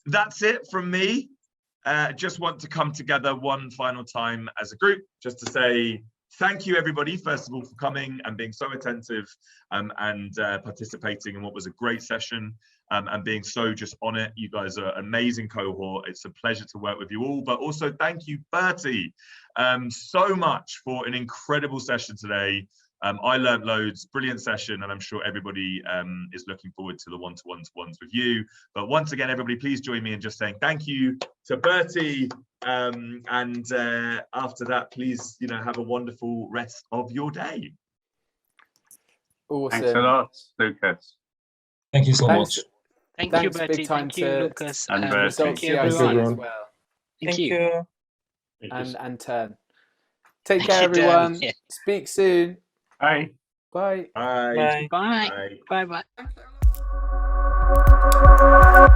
Speaker 1: That's it from me. Just want to come together one final time as a group just to say thank you, everybody, first of all, for coming and being so attentive and participating in what was a great session and being so just on it. You guys are an amazing cohort. It's a pleasure to work with you all, but also thank you, Bertie, so much for an incredible session today. I learned loads, brilliant session, and I'm sure everybody is looking forward to the one-to-ones with you. But once again, everybody, please join me in just saying thank you to Bertie. And after that, please, you know, have a wonderful rest of your day.
Speaker 2: Awesome.
Speaker 4: Thanks a lot, Lucas.
Speaker 8: Thank you so
Speaker 2: Thanks.
Speaker 8: much.
Speaker 9: Thank you, Bertie.
Speaker 2: big time
Speaker 9: Thank you,
Speaker 2: to
Speaker 9: Lucas.
Speaker 4: and Bertie.
Speaker 2: Results
Speaker 9: Thank you,
Speaker 2: CIC
Speaker 9: everyone.
Speaker 2: as well.
Speaker 9: Thank you.
Speaker 2: And Turn. Take
Speaker 9: Thank
Speaker 2: care,
Speaker 9: you, Turn.
Speaker 2: everyone.
Speaker 9: Yeah.
Speaker 2: Speak soon.
Speaker 4: Bye.
Speaker 2: Bye.
Speaker 1: Bye.
Speaker 9: Bye.
Speaker 1: Bye.
Speaker 9: Bye. Bye.
Speaker 3: Thank you.